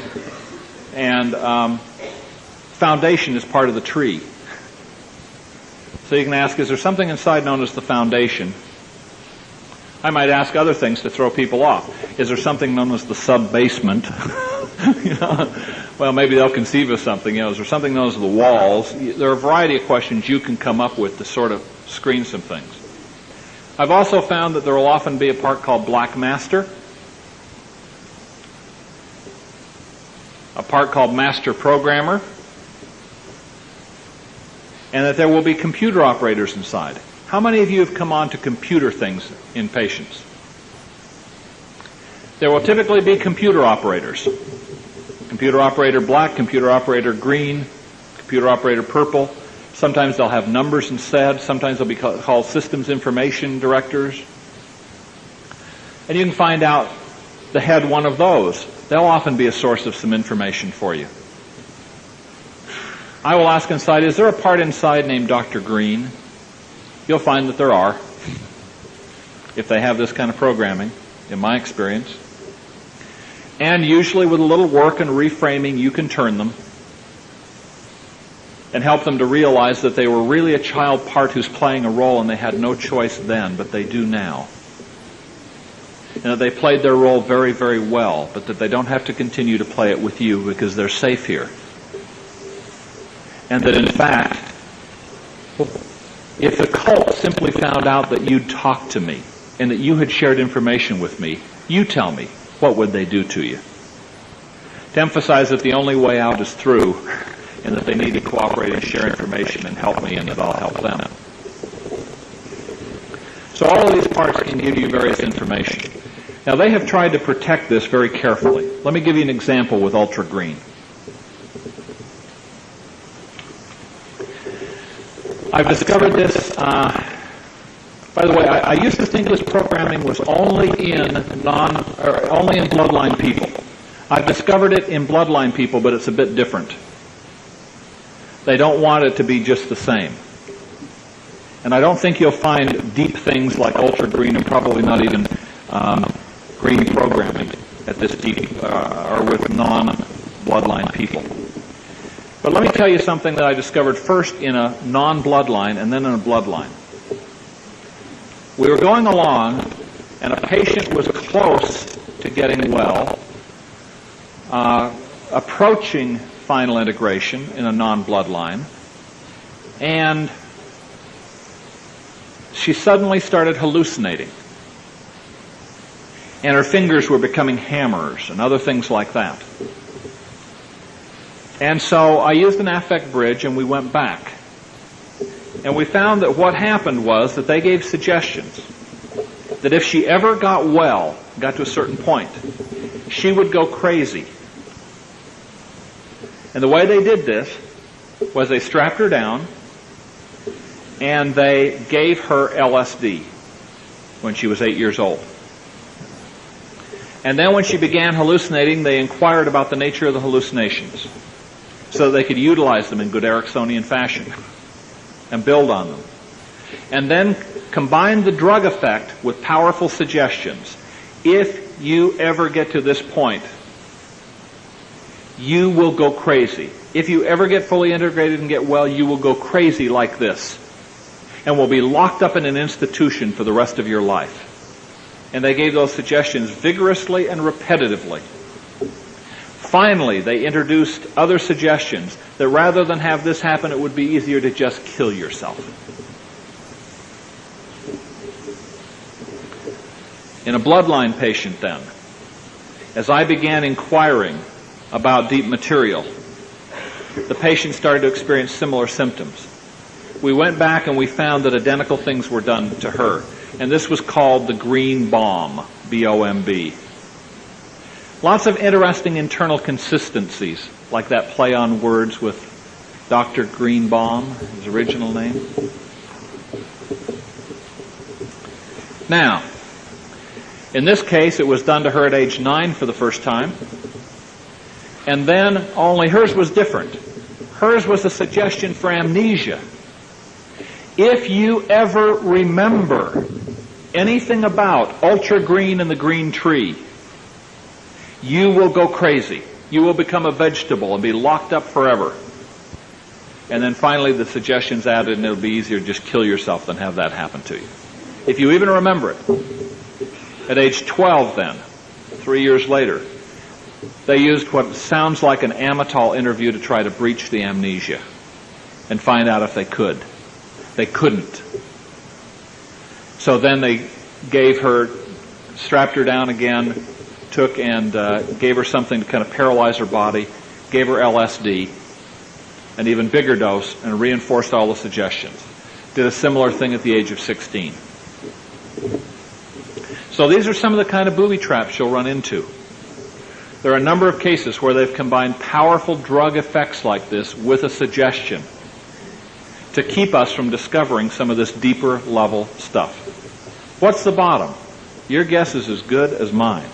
And foundation is part of the tree. So you can ask, is there something inside known as the foundation? I might ask other things to throw people off. Is there something known as the sub-basement? Well, maybe they'll conceive of something. Is there something known as the walls? There are a variety of questions you can come up with to sort of screen some things. I've also found that there will often be a part called Black Master, a part called Master Programmer, and that there will be computer operators inside. How many of you have come on to computer things in patients? There will typically be computer operators. Computer operator black, computer operator green, computer operator purple. Sometimes they'll have numbers instead. Sometimes they'll be called systems information directors. And you can find out the head one of those. They'll often be a source of some information for you. I will ask inside, is there a part inside named Dr. Green? You'll find that there are, if they have this kind of programming, in my experience. And usually with a little work and reframing, you can turn them and help them to realize that they were really a child part who's playing a role and they had no choice then, but they do now. And that they played their role very, very well, but that they don't have to continue to play it with you because they're safe here. And that in fact, if the cult simply found out that you'd talked to me and that you had shared information with me, you tell me, what would they do to you? To emphasize that the only way out is through, and that they need to cooperate and share information and help me, and that I'll help them. So all of these parts can give you various information. Now they have tried to protect this very carefully. Let me give you an example with ultra green. I've discovered this By the way, I used to think this programming was only in bloodline people. I've discovered it in bloodline people, but it's a bit different. They don't want it to be just the same. And I don't think you'll find deep things like ultra green and probably not even green programming at this deep or with non-bloodline people. But let me tell you something that I discovered first in a non-bloodline and then in a bloodline. We were going along, and a patient was close to getting well, approaching final integration in a non-bloodline, and she suddenly started hallucinating. And her fingers were becoming hammers and other things like that. And so I used an affect bridge and we went back. And we found that what happened was that they gave suggestions that if she ever got well, got to a certain point, she would go crazy. And the way they did this was they strapped her down and they gave her LSD when she was 8 years old. And then when she began hallucinating, they inquired about the nature of the hallucinations so that they could utilize them in good Ericsonian fashion and build on them. And then combine the drug effect with powerful suggestions. If you ever get to this point, you will go crazy. If you ever get fully integrated and get well, you will go crazy like this and will be locked up in an institution for the rest of your life. And they gave those suggestions vigorously and repetitively. Finally, they introduced other suggestions that rather than have this happen, it would be easier to just kill yourself. In a bloodline patient then, as I began inquiring about deep material, the patient started to experience similar symptoms. We went back and we found that identical things were done to her. And this was called the Greenbaum, B-O-M-B. Lots of interesting internal consistencies, like that play on words with Dr. Greenbaum, his original name. Now, in this case, it was done to her at age 9 for the first time. And then, only hers was different. Hers was a suggestion for amnesia. If you ever remember anything about ultra green and the green tree, you will go crazy. You will become a vegetable and be locked up forever. And then finally the suggestions added, and it'll be easier to just kill yourself than have that happen to you. If you even remember it. At age 12 then, 3 years later, they used what sounds like an Marital interview to try to breach the amnesia and find out if they could. They couldn't. So then they gave her, strapped her down again, took and gave her something to kind of paralyze her body, gave her LSD, an even bigger dose, and reinforced all the suggestions. Did a similar thing at the age of 16. So these are some of the kind of booby traps you'll run into. There are a number of cases where they've combined powerful drug effects like this with a suggestion to keep us from discovering some of this deeper level stuff. What's the bottom? Your guess is as good as mine.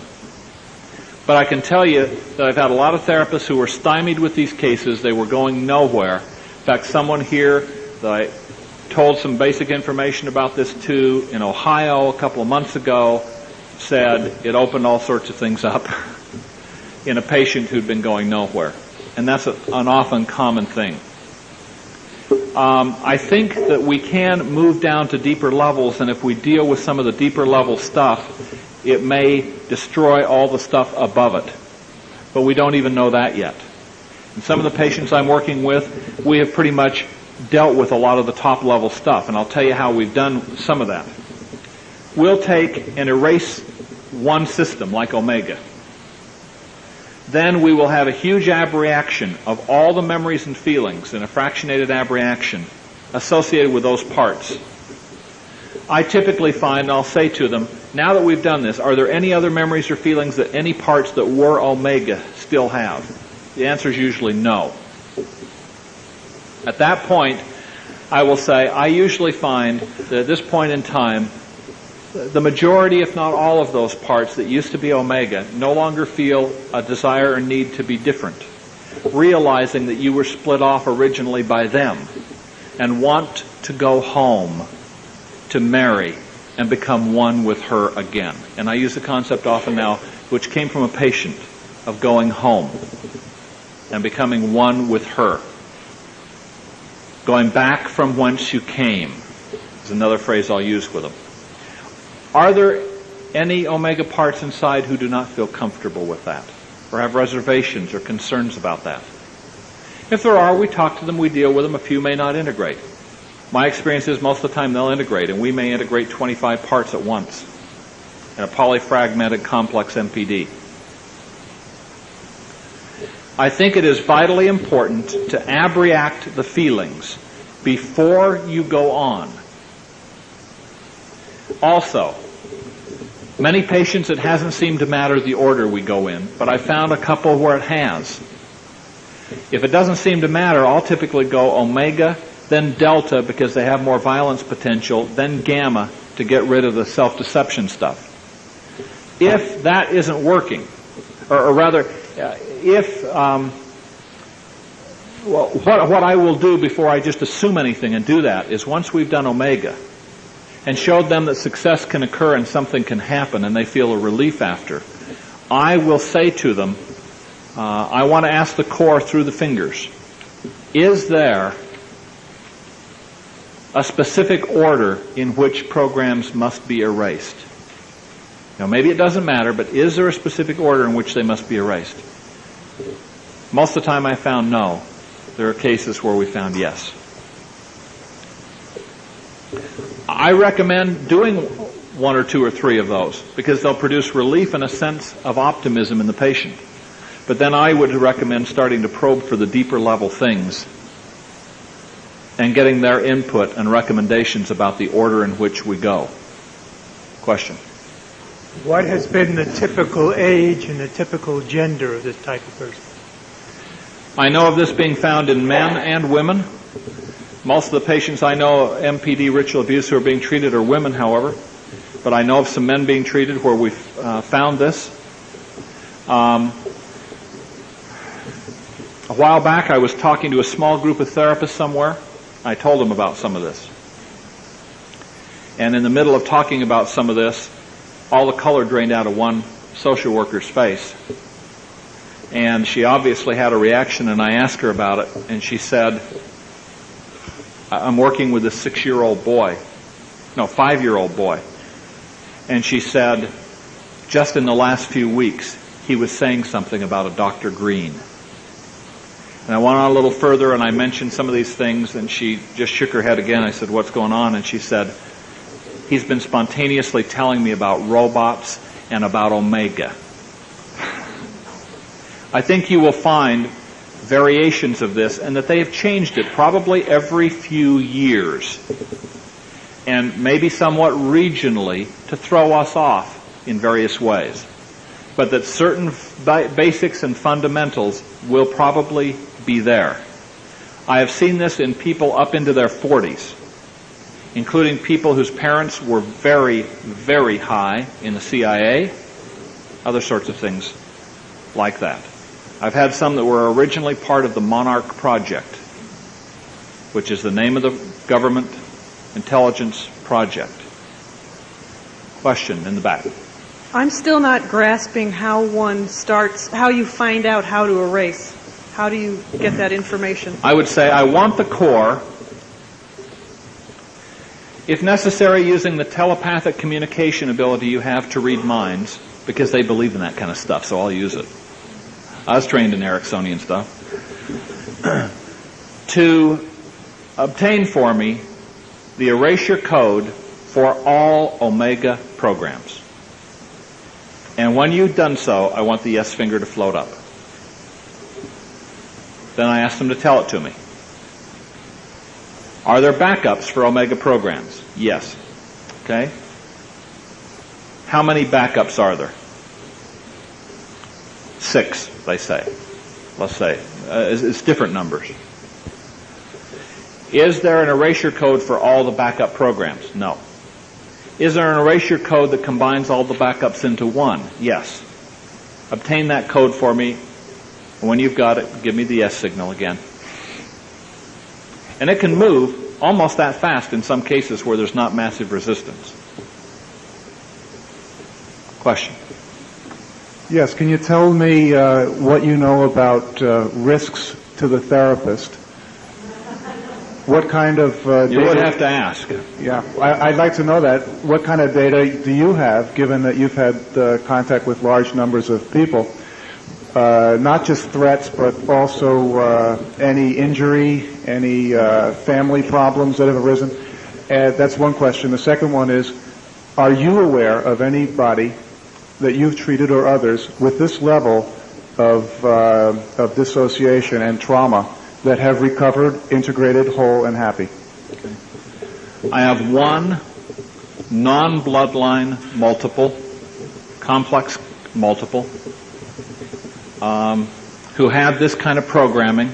But I can tell you that I've had a lot of therapists who were stymied with these cases. They were going nowhere. In fact, someone here that I told some basic information about this to in Ohio a couple of months ago said it opened all sorts of things up in a patient who'd been going nowhere. And that's an often common thing. I think that we can move down to deeper levels, and if we deal with some of the deeper level stuff, it may destroy all the stuff above it. But we don't even know that yet. And some of the patients I'm working with, we have pretty much dealt with a lot of the top level stuff, and I'll tell you how we've done some of that. We'll take and erase one system like omega. Then we will have a huge abreaction of all the memories and feelings in a fractionated abreaction associated with those parts. I typically find, and I'll say to them, now that we've done this, are there any other memories or feelings that any parts that were omega still have? The answer is usually no. At that point, I will say I usually find that at this point in time, the majority, if not all of those parts that used to be omega no longer feel a desire or need to be different, realizing that you were split off originally by them and want to go home to marry and become one with her again. And I use the concept often now, which came from a patient, of going home and becoming one with her. Going back from whence you came is another phrase I'll use with them. Are there any omega parts inside who do not feel comfortable with that, or have reservations or concerns about that? If there are, we talk to them, we deal with them. A few may not integrate. My experience is most of the time they'll integrate, and we may integrate 25 parts at once in a polyfragmented complex MPD. I think it is vitally important to abreact the feelings before you go on. Also, many patients it hasn't seemed to matter the order we go in, but I found a couple where it has. If it doesn't seem to matter, I'll typically go omega, then delta because they have more violence potential, then gamma to get rid of the self-deception stuff. If that isn't working, or rather, what I will do before I just assume anything and do that is once we've done omega and showed them that success can occur and something can happen and they feel a relief after, I will say to them, I want to ask the core through the fingers, is there a specific order in which programs must be erased? Now, maybe it doesn't matter, but is there a specific order in which they must be erased? Most of the time I found no. There are cases where we found yes. I recommend doing 1 or 2 or 3 of those because they'll produce relief and a sense of optimism in the patient. But then I would recommend starting to probe for the deeper level things and getting their input and recommendations about the order in which we go. Question? What has been the typical age and the typical gender of this type of person? I know of this being found in men and women. Most of the patients I know MPD ritual abuse who are being treated are women, however. But I know of some men being treated where we've found this. A while back I was talking to a small group of therapists somewhere. I told them about some of this. And in the middle of talking about some of this, all the color drained out of one social worker's face. And she obviously had a reaction, and I asked her about it, and she said, I'm working with a 5-year-old boy. And she said, just in the last few weeks, he was saying something about a Dr. Green. And I went on a little further, and I mentioned some of these things, and she just shook her head again. I said, what's going on? And she said, he's been spontaneously telling me about robots and about omega. I think you will find variations of this, and that they have changed it probably every few years, and maybe somewhat regionally to throw us off in various ways. But that certain basics and fundamentals will probably be there. I have seen this in people up into their 40s, including people whose parents were very, very high in the CIA, other sorts of things like that. I've had some that were originally part of the Monarch Project, which is the name of the government intelligence project. Question in the back. I'm still not grasping how one starts, how you find out how to erase. How do you get that information? I would say I want the core, if necessary, using the telepathic communication ability you have to read minds, because they believe in that kind of stuff, so I'll use it. I was trained in Ericsonian stuff. To obtain for me the erasure code for all omega programs. And when you've done so, I want the yes finger to float up. Then I ask them to tell it to me. Are there backups for omega programs? Yes. Okay? How many backups are there? 6, they say. Let's say. It's different numbers. Is there an erasure code for all the backup programs? No. Is there an erasure code that combines all the backups into one? Yes. Obtain that code for me, and when you've got it, give me the yes signal again. And it can move almost that fast in some cases where there's not massive resistance. Question? Yes, can you tell me what you know about risks to the therapist? What kind of You data? would have to ask. Yeah, I'd like to know that. What kind of data do you have, given that you've had contact with large numbers of people? Not just threats, but also any injury, any family problems that have arisen? That's one question. The second one is, are you aware of anybody that you've treated or others with this level of dissociation and trauma that have recovered, integrated, whole, and happy? I have one non-bloodline multiple, complex multiple, who had this kind of programming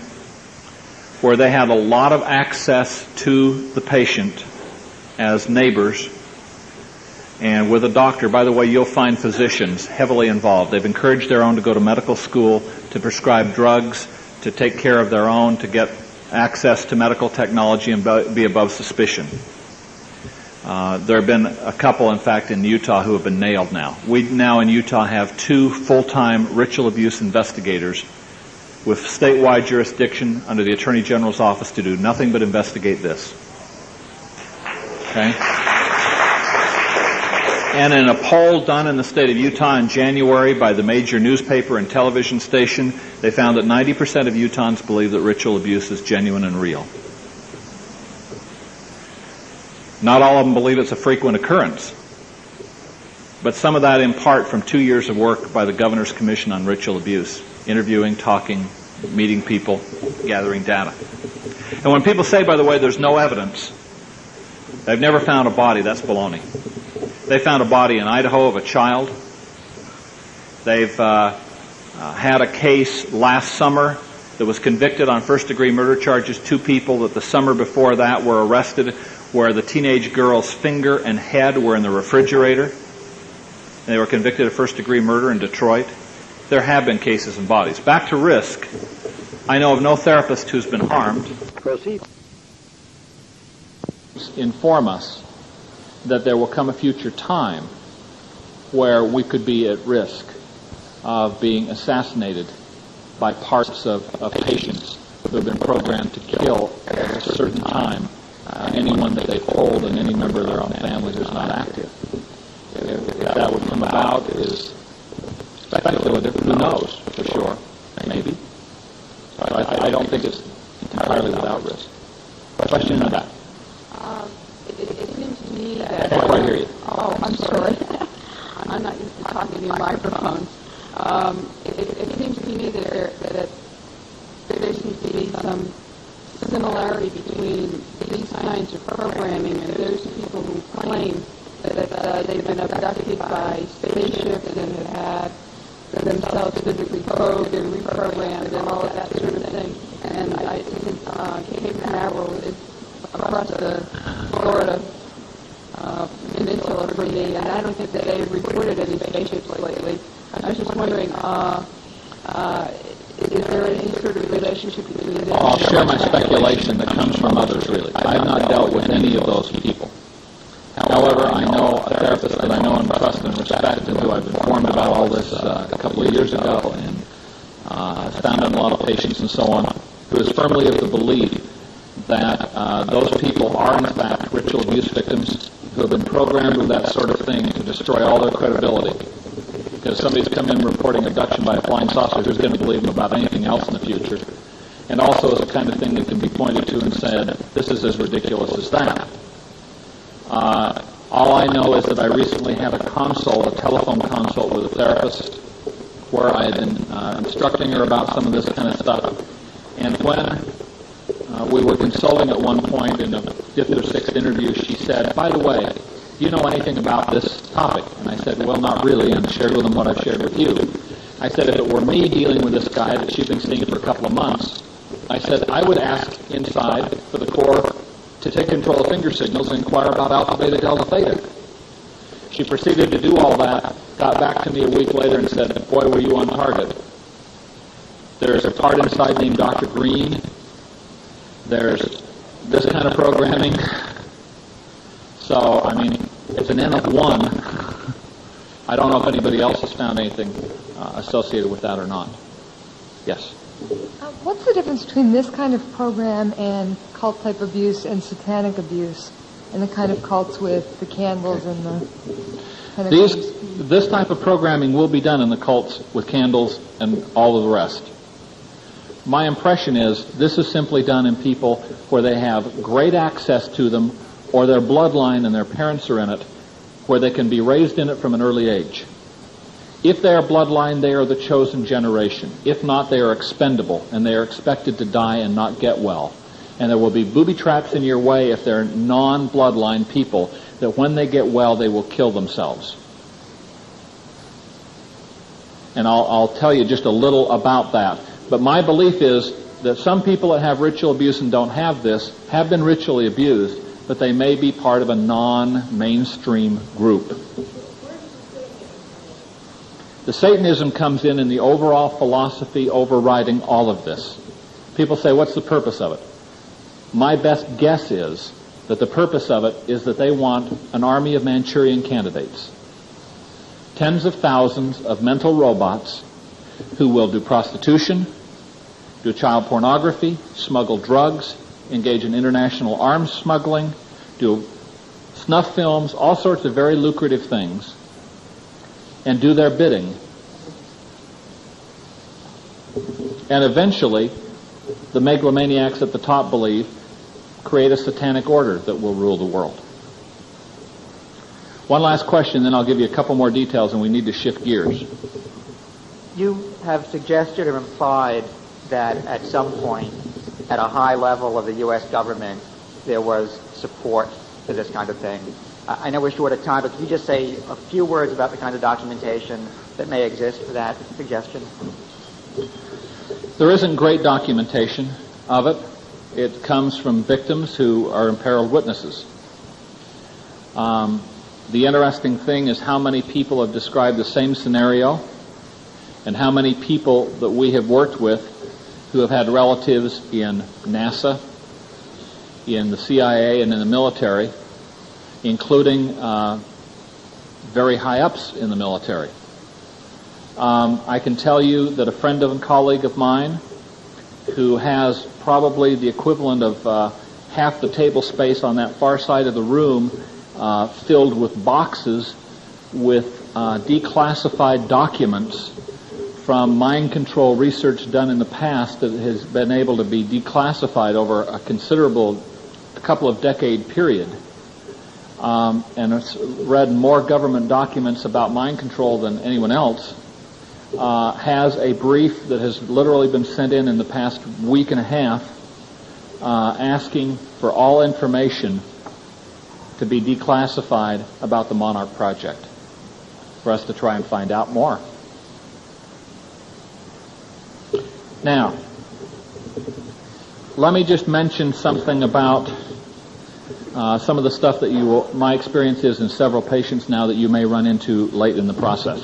where they had a lot of access to the patient as neighbors and with a doctor. By the way, you'll find physicians heavily involved. They've encouraged their own to go to medical school, to prescribe drugs, to take care of their own, to get access to medical technology and be above suspicion. There have been a couple, in fact, in Utah who have been nailed now. We now in Utah have 2 full-time ritual abuse investigators with statewide jurisdiction under the Attorney General's office to do nothing but investigate this. Okay? And in a poll done in the state of Utah in January by the major newspaper and television station, they found that 90% of Utahns believe that ritual abuse is genuine and real. Not all of them believe it's a frequent occurrence, but some of that in part from 2 years of work by the Governor's Commission on Ritual Abuse, interviewing, talking, meeting people, gathering data. And when people say, by the way, there's no evidence, they've never found a body, that's baloney. They found a body in Idaho of a child. They've had a case last summer that was convicted on first-degree murder charges. 2 people that the summer before that were arrested where the teenage girl's finger and head were in the refrigerator. They were convicted of first-degree murder in Detroit. There have been cases in bodies. Back to risk. I know of no therapist who's been harmed. Proceed. Inform us that there will come a future time where we could be at risk of being assassinated by parts of patients who have been programmed to kill at a certain time anyone that they hold and any member of their own family who's not active. If that would come about is speculative. Who knows for sure? Maybe. But I don't think it's entirely without risk. Question in the back. It seems to me that... I can't quite hear you. Oh, I'm sorry. I'm not used to talking to microphones. It seems to me that there seems to be some similarity between these kinds of programming and those people who claim that they've been abducted by spaceships and have had themselves physically probed and reprogrammed and all of that sort of thing. And I think Cape Canaveral is across the Florida peninsula for me, and I don't think that they've reported any spaceships lately. I was just wondering, is there any sort of relationship between them? I'll share my speculation that comes from others, really. I have not dealt with any of those people. However, I know a therapist that I know and trust and respect and who I've informed about all this a couple of years ago and found on a lot of patients and so on, who is firmly of the belief that those people are in fact ritual abuse victims who have been programmed with that sort of thing to destroy all their credibility. Because somebody's come in reporting abduction by a flying saucer, who's going to believe them about anything else in the future? And also is the kind of thing that can be pointed to and said, this is as ridiculous as that. All I know is that I recently had a telephone consult with a therapist where I had been instructing her about some of this kind of stuff. And when we were consulting at one point in the 5th or 6th interview, she said, by the way, do you know anything about this topic? And I said, well, not really, and shared with them what I've shared with you. I said, if it were me dealing with this guy that she'd been seeing for a couple of months, I said I would ask inside for the core to take control of finger signals and inquire about alpha, beta, delta, theta. She proceeded to do all that, got back to me a week later and said, boy, were you on target. There's a part inside named Dr. Green. There's this kind of programming. So, I mean, it's an N of 1. I don't know if anybody else has found anything associated with that or not. Yes? What's the difference between this kind of program and cult-type abuse and satanic abuse, and the kind of cults with the candles and the kind of things? This type of programming will be done in the cults with candles and all of the rest. My impression is this is simply done in people where they have great access to them, or their bloodline and their parents are in it, where they can be raised in it from an early age. If they are bloodline, they are the chosen generation. If not, they are expendable, and they are expected to die and not get well. And there will be booby traps in your way if they're non-bloodline people, that when they get well, they will kill themselves. And I'll tell you just a little about that. But my belief is that some people that have ritual abuse and don't have this have been ritually abused, but they may be part of a non-mainstream group. The Satanism comes in the overall philosophy overriding all of this. People say, what's the purpose of it? My best guess is that the purpose of it is that they want an army of Manchurian candidates. Tens of thousands of mental robots who will do prostitution, do child pornography, smuggle drugs, engage in international arms smuggling, do snuff films, all sorts of very lucrative things, and do their bidding. And eventually, the megalomaniacs at the top believe, create a satanic order that will rule the world. One last question, then I'll give you a couple more details, and we need to shift gears. You have suggested or implied that at some point, at a high level of the U.S. government, there was support for this kind of thing. I know we're short of time, but can you just say a few words about the kind of documentation that may exist for that suggestion? There isn't great documentation of it. It comes from victims who are imperiled witnesses. The interesting thing is how many people have described the same scenario, and how many people that we have worked with who have had relatives in NASA, in the CIA, and in the military, including very high-ups in the military. I can tell you that a friend and colleague of mine who has probably the equivalent of half the table space on that far side of the room filled with boxes with declassified documents from mind control research done in the past that has been able to be declassified over a considerable couple of decade period, and has read more government documents about mind control than anyone else, has a brief that has literally been sent in the past week and a half asking for all information to be declassified about the Monarch Project for us to try and find out more. Now, let me just mention something about some of the stuff that my experience is in several patients now that you may run into late in the process.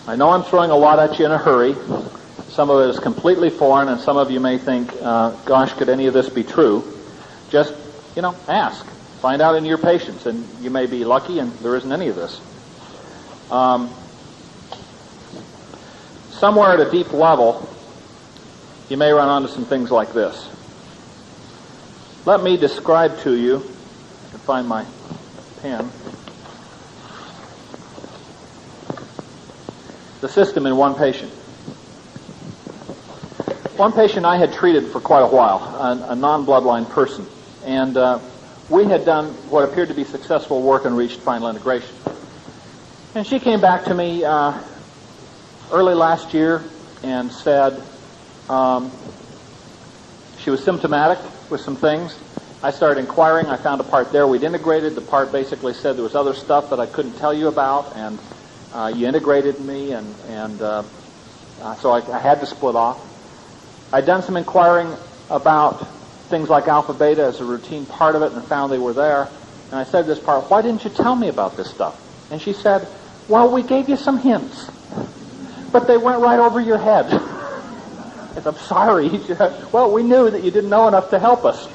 I know I'm throwing a lot at you in a hurry. Some of it is completely foreign, and some of you may think, gosh, could any of this be true? Just, ask. Find out in your patients, and you may be lucky and there isn't any of this. Somewhere at a deep level, you may run onto some things like this. Let me describe to you, I can find my pen, the system in one patient. One patient I had treated for quite a while, a non-bloodline person, and we had done what appeared to be successful work and reached final integration. And she came back to me early last year and said she was symptomatic with some things. I started inquiring. I found a part there we'd integrated. The part basically said there was other stuff that I couldn't tell you about, and You integrated me, and so I had to split off. I'd done some inquiring about things like alpha beta as a routine part of it and found they were there. And I said to this part, why didn't you tell me about this stuff? And she said, well, we gave you some hints, but they went right over your head. I said, I'm sorry. Well, we knew that you didn't know enough to help us,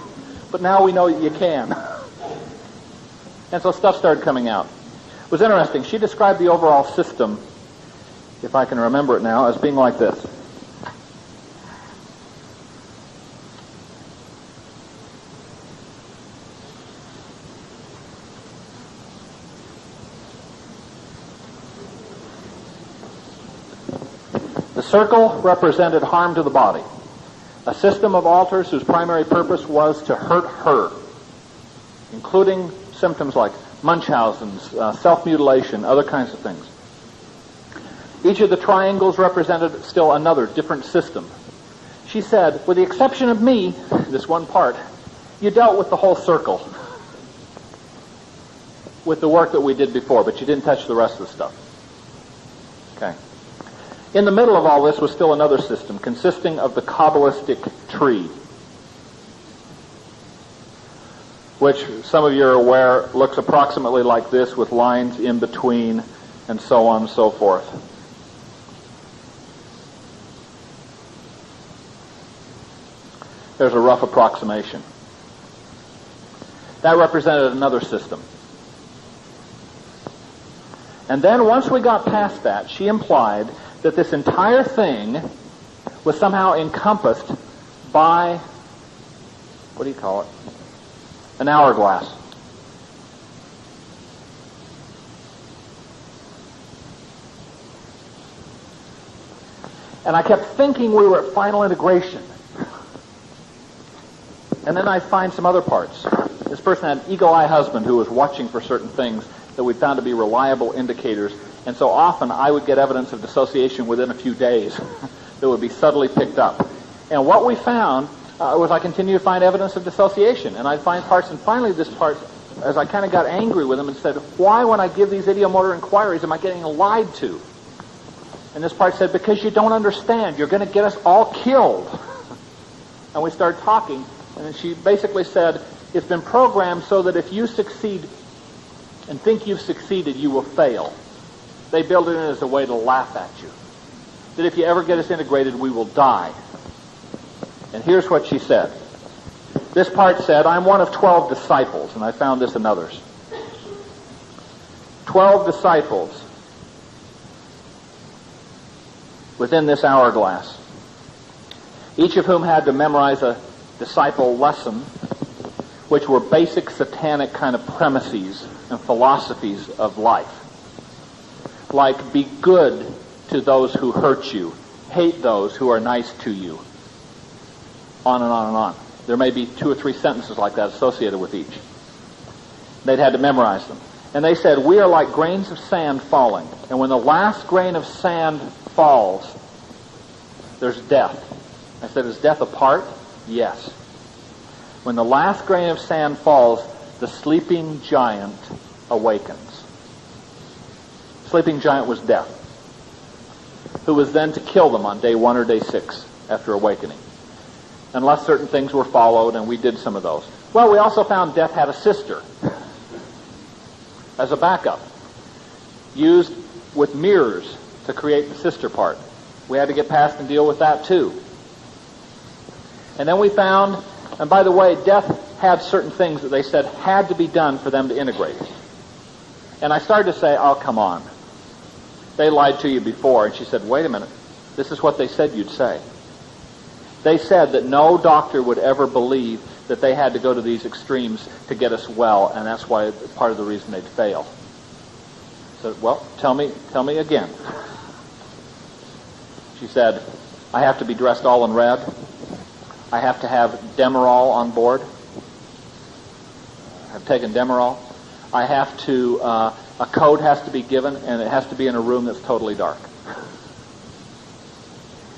but now we know that you can. And so stuff started coming out. It was interesting. She described the overall system, if I can remember it now, as being like this. The circle represented harm to the body, a system of altars whose primary purpose was to hurt her, including symptoms like Munchausen's, self-mutilation, other kinds of things. Each of the triangles represented still another, different system. She said, with the exception of me, this one part, you dealt with the whole circle with the work that we did before, but you didn't touch the rest of the stuff. Okay. In the middle of all this was still another system consisting of the Kabbalistic tree, which some of you are aware looks approximately like this with lines in between and so on and so forth. There's a rough approximation. That represented another system. And then once we got past that, she implied that this entire thing was somehow encompassed by, what do you call it? An hourglass. And I kept thinking we were at final integration. And then I find some other parts. This person had an eagle-eye husband who was watching for certain things that we found to be reliable indicators. And so often I would get evidence of dissociation within a few days that would be subtly picked up. And what we found was I continued to find evidence of dissociation. And I'd find parts, and finally this part, as I kind of got angry with him and said, why when I give these idiomotor inquiries am I getting lied to? And this part said, because you don't understand. You're going to get us all killed. And we started talking, and she basically said, it's been programmed so that if you succeed and think you've succeeded, you will fail. They build it in as a way to laugh at you. That if you ever get us integrated, we will die. And here's what she said. This part said, I'm one of 12 disciples, and I found this in others. 12 disciples within this hourglass, each of whom had to memorize a disciple lesson, which were basic satanic kind of premises and philosophies of life. Like, be good to those who hurt you, hate those who are nice to you, on and on and on. There may be 2 or 3 sentences like that associated with each. They'd had to memorize them. And they said, we are like grains of sand falling. And when the last grain of sand falls, there's death. I said, is death a part? Yes. When the last grain of sand falls, the sleeping giant awakens. Sleeping giant was death, who was then to kill them on day 1 or day 6 after awakening, unless certain things were followed, and we did some of those. Well, we also found death had a sister as a backup, used with mirrors to create the sister part. We had to get past and deal with that too. And then we found, and by the way, death had certain things that they said had to be done for them to integrate. And I started to say, oh, come on. They lied to you before. And she said, wait a minute. This is what they said you'd say. They said that no doctor would ever believe that they had to go to these extremes to get us well, and that's why part of the reason they'd fail. So, well, tell me again. She said, I have to be dressed all in red. I have to have Demerol on board. I've taken Demerol. I have to, a code has to be given, and it has to be in a room that's totally dark.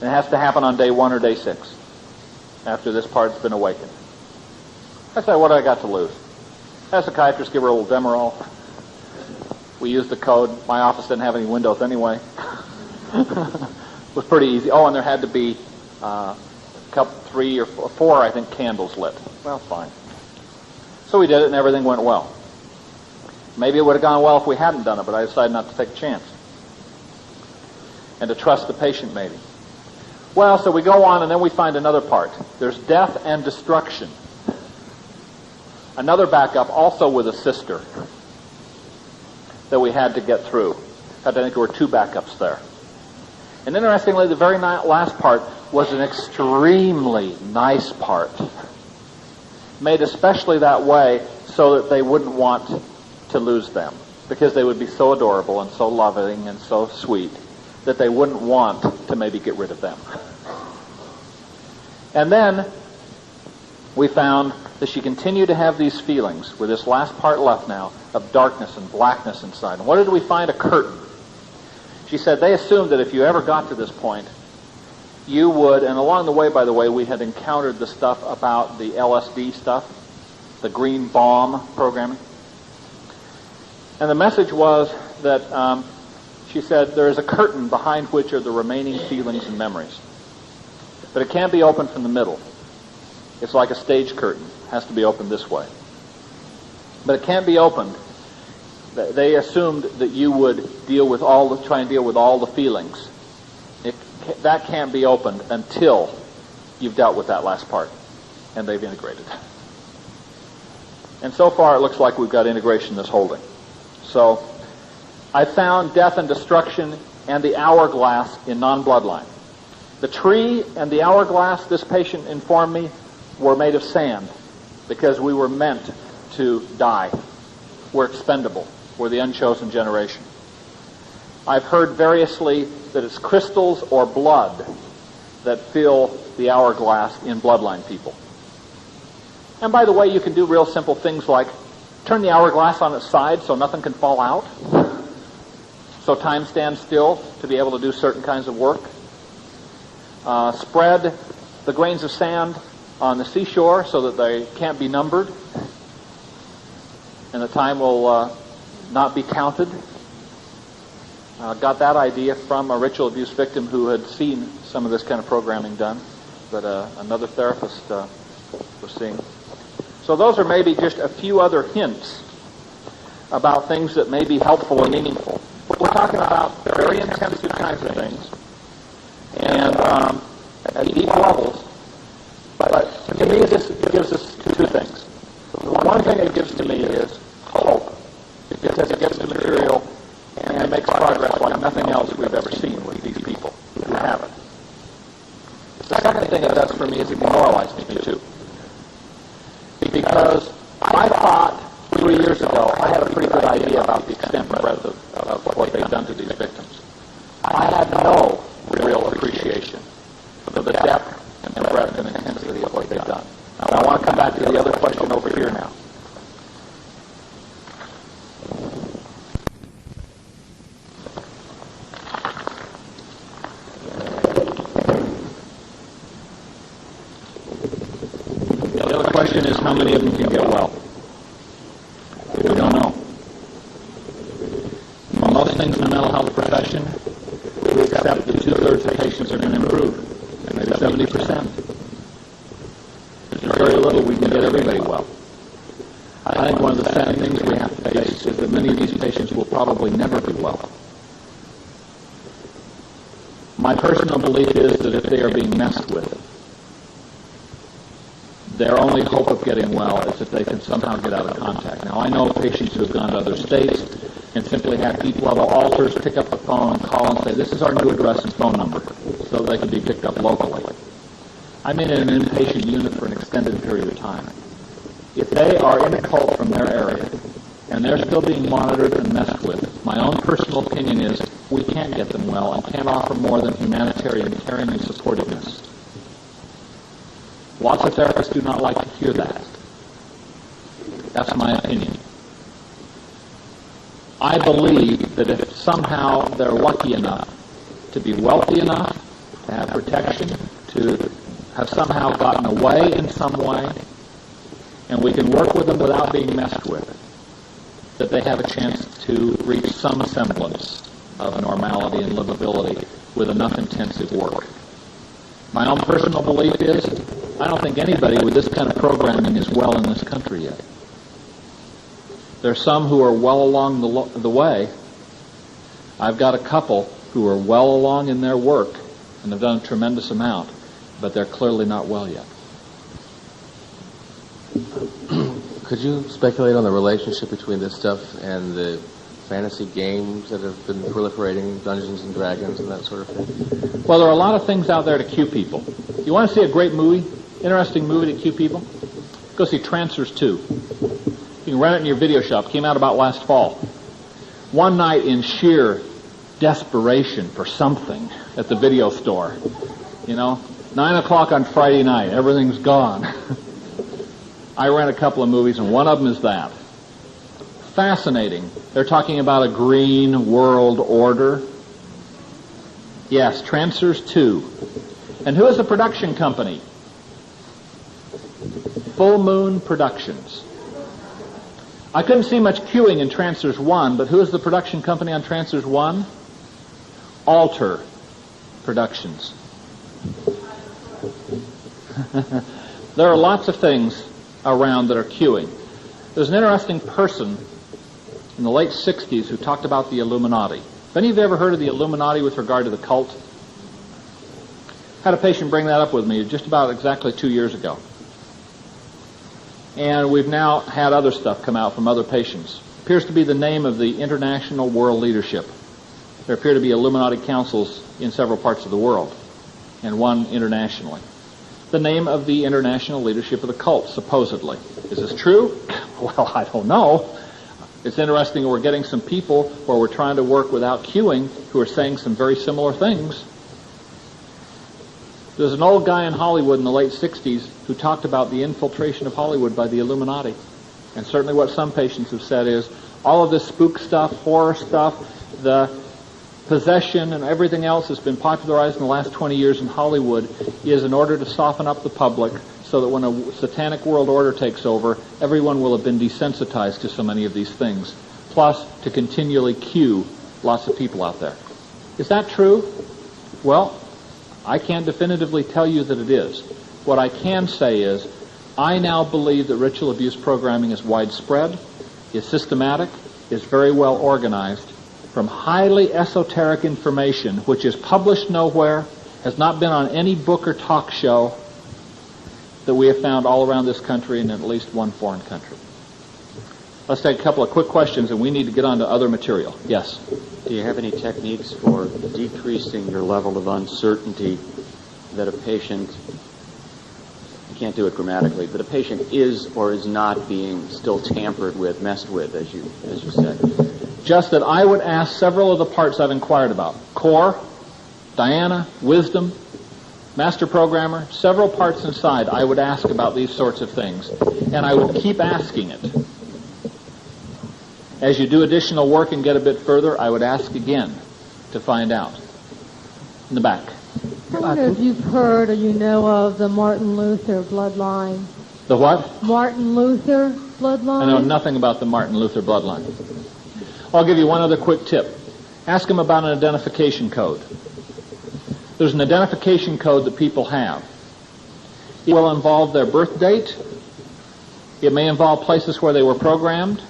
And it has to happen on day 1 or day 6, after this part's been awakened. I said, what do I got to lose? Have a psychiatrist give her a little Demerol. We used the code. My office didn't have any windows anyway. It was pretty easy. Oh, and there had to be three or four, I think, candles lit. Well, fine. So we did it, and everything went well. Maybe it would have gone well if we hadn't done it, but I decided not to take a chance and to trust the patient, maybe. Well, so we go on, and then we find another part. There's death and destruction. Another backup, also with a sister, that we had to get through. In fact, I think there were two backups there. And interestingly, the very last part was an extremely nice part, made especially that way so that they wouldn't want to lose them, because they would be so adorable and so loving and so sweet that they wouldn't want to maybe get rid of them. And then we found that she continued to have these feelings, with this last part left now, of darkness and blackness inside. And what did we find? A curtain. She said they assumed that if you ever got to this point, you would, and along the way, by the way, we had encountered the stuff about the LSD stuff, the Greenbaum programming. And the message was that, she said, there is a curtain behind which are the remaining feelings and memories. But it can't be opened from the middle. It's like a stage curtain. It has to be opened this way. But it can't be opened. They assumed that you would try and deal with all the feelings. That can't be opened until you've dealt with that last part, and they've integrated. And so far it looks like we've got integration that's holding. So I found death and destruction and the hourglass in non-bloodline. The tree and the hourglass, this patient informed me, were made of sand because we were meant to die. We're expendable. We're the unchosen generation. I've heard variously that it's crystals or blood that fill the hourglass in bloodline people. And by the way, you can do real simple things like turn the hourglass on its side so nothing can fall out, so time stands still to be able to do certain kinds of work. Spread the grains of sand on the seashore so that they can't be numbered, and the time will not be counted. Got that idea from a ritual abuse victim who had seen some of this kind of programming done, that another therapist was seeing. So those are maybe just a few other hints about things that may be helpful and meaningful. We're talking about very intensive kinds of things, and at deep levels. But to me, this gives us two things. One thing it gives to me is hope, because it gets the material and makes progress like nothing else we've ever seen with these people who have it. The second thing it does for me is it demoralizes me too. Because I thought 3 years ago I had a pretty good idea about the extent and breadth of what they've done to these victims. I had no real appreciation for the depth and breadth and intensity of what they've done. Now, I want to come back to the other question over here now. The other question is how many of them can get well? We don't know. For most things in the mental health profession, we accept that 2/3 of patients are going to improve, and maybe 70%. There's very little we can get everybody well. I think one of the sad things we have to face is that many of these patients will probably never be well. My personal belief is that if they are being messed with, their only hope of getting well is if they can somehow get out of contact. Now, I know patients who have gone to other states and simply had deep-level alters pick up the phone and call and say, this is our new address and phone number, so they can be picked up locally. I'm in an inpatient unit for an extended period of time. If they are in a cult from their area and they're still being monitored and messed with, my own personal opinion is we can't get them well and can't offer more than humanitarian caring and supportiveness. Lots of therapists do not like to hear that. That's my opinion. I believe that if somehow they're lucky enough to be wealthy enough, to have protection, to have somehow gotten away in some way, and we can work with them without being messed with, that they have a chance to reach some semblance of normality and livability with enough intensive work. My own personal belief is I don't think anybody with this kind of programming is well in this country yet. There are some who are well along the way. I've got a couple who are well along in their work and have done a tremendous amount, but they're clearly not well yet. Could you speculate on the relationship between this stuff and the fantasy games that have been proliferating, Dungeons and Dragons and that sort of thing? Well, there are a lot of things out there to cue people. You want to see a great movie, interesting movie to cue people? Go see Trancers 2. You can rent it in your video shop. Came out about last fall. One night in sheer desperation for something at the video store, 9 o'clock on Friday night, everything's gone. I rent a couple of movies, and one of them is that. Fascinating. They're talking about a green world order. Yes, Trancers 2. And who is the production company? Full Moon Productions. I couldn't see much queuing in Trancers 1, but who is the production company on Trancers 1? Alter Productions. There are lots of things around that are queuing. There's an interesting person in the late 60s who talked about the Illuminati. Have any of you ever heard of the Illuminati with regard to the cult? Had a patient bring that up with me just about exactly 2 years ago. And we've now had other stuff come out from other patients. It appears to be the name of the international world leadership. There appear to be Illuminati councils in several parts of the world, and one internationally. The name of the international leadership of the cult, supposedly. Is this true? Well, I don't know. It's interesting that we're getting some people where we're trying to work without queuing who are saying some very similar things. There's an old guy in Hollywood in the late 60s who talked about the infiltration of Hollywood by the Illuminati. And certainly what some patients have said is all of this spook stuff, horror stuff, the possession and everything else that's been popularized in the last 20 years in Hollywood is in order to soften up the public so that when a satanic world order takes over, everyone will have been desensitized to so many of these things, plus to continually cue lots of people out there. Is that true? Well, I can't definitively tell you that it is. What I can say is I now believe that ritual abuse programming is widespread, is systematic, is very well organized, from highly esoteric information, which is published nowhere, has not been on any book or talk show that we have found all around this country and in at least one foreign country. Let's take a couple of quick questions, and we need to get on to other material. Yes? Do you have any techniques for decreasing your level of uncertainty that a patient, you can't do it grammatically, but a patient is or is not being still tampered with, messed with, as you said? Just that I would ask several of the parts I've inquired about. Core, Diana, Wisdom, Master Programmer, several parts inside I would ask about these sorts of things. And I would keep asking it. As you do additional work and get a bit further, I would ask again to find out. In the back. I wonder if you've heard or you know of the Martin Luther bloodline. The what? Martin Luther bloodline? I know nothing about the Martin Luther bloodline. I'll give you one other quick tip. Ask them about an identification code. There's an identification code that people have. It will involve their birth date. It may involve places where they were programmed.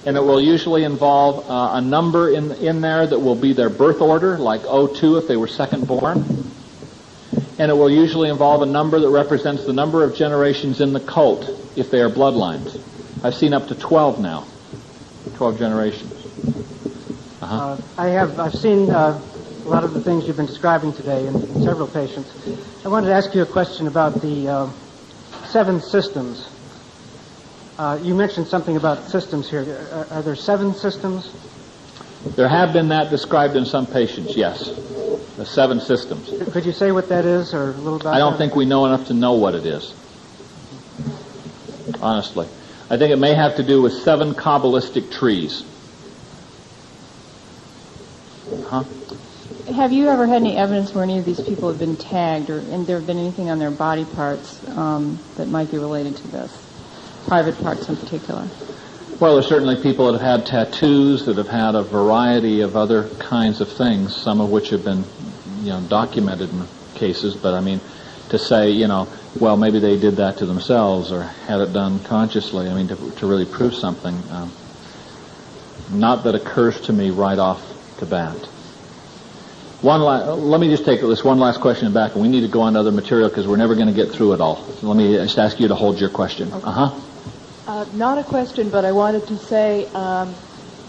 And it will usually involve a number in there that will be their birth order, like 02 if they were second born. And it will usually involve a number that represents the number of generations in the cult if they are bloodlines. I've seen up to 12 now. 12 generations. I've seen a lot of the things you've been describing today in several patients. I wanted to ask you a question about the 7 systems. You mentioned something about systems here. Are there 7 systems? There have been that described in some patients, yes. The 7 systems. Could you say what that is or a little about I don't think we know enough to know what it is. Honestly. I think it may have to do with 7 Kabbalistic trees. Have you ever had any evidence where any of these people have been tagged, and there have been anything on their body parts that might be related to this? Private parts in particular? Well, there's certainly people that have had tattoos, that have had a variety of other kinds of things, some of which have been, documented in cases. But I mean, to say, well, maybe they did that to themselves or had it done consciously. I mean, to really prove something, not that occurs to me right off the bat. Let me just take this one last question back, and we need to go on to other material because we're never going to get through it all. So let me just ask you to hold your question. Okay. Not a question, but I wanted to say,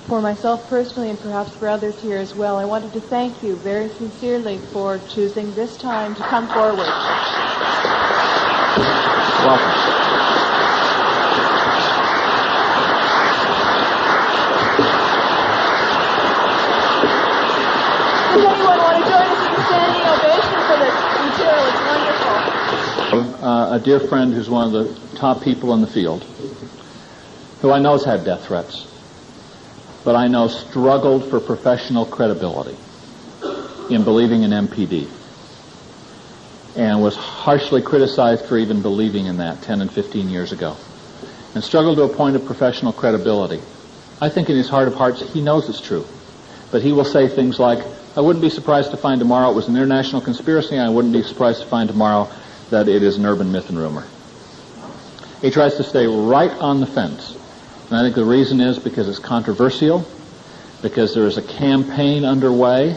for myself personally and perhaps for others here as well, I wanted to thank you very sincerely for choosing this time to come forward. Welcome. Does anyone want to join us in a standing ovation for this material? It's wonderful. A dear friend who's one of the top people in the field, who I know has had death threats, but I know struggled for professional credibility in believing in MPD, and was harshly criticized for even believing in that 10 and 15 years ago, and struggled to a point of professional credibility. I think in his heart of hearts he knows it's true, but he will say things like, I wouldn't be surprised to find tomorrow it was an international conspiracy, and I wouldn't be surprised to find tomorrow that it is an urban myth and rumor. He tries to stay right on the fence. And I think the reason is because it's controversial, because there is a campaign underway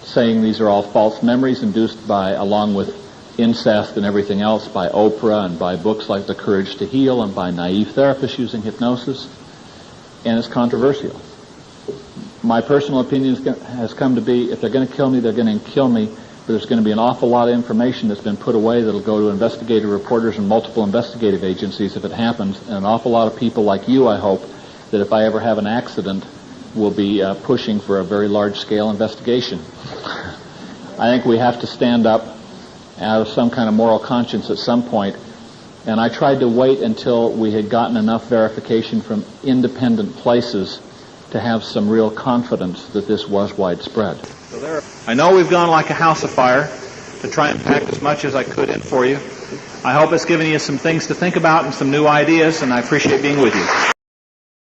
saying these are all false memories induced by, along with incest and everything else, by Oprah and by books like The Courage to Heal and by naive therapists using hypnosis. And it's controversial. My personal opinion has come to be, if they're going to kill me, they're going to kill me. But there's going to be an awful lot of information that's been put away that'll go to investigative reporters and multiple investigative agencies if it happens, and an awful lot of people like you, I hope, that if I ever have an accident, will be pushing for a very large-scale investigation. I think we have to stand up out of some kind of moral conscience at some point, and I tried to wait until we had gotten enough verification from independent places to have some real confidence that this was widespread. I know we've gone like a house afire to try and pack as much as I could in for you. I hope it's given you some things to think about and some new ideas, and I appreciate being with you.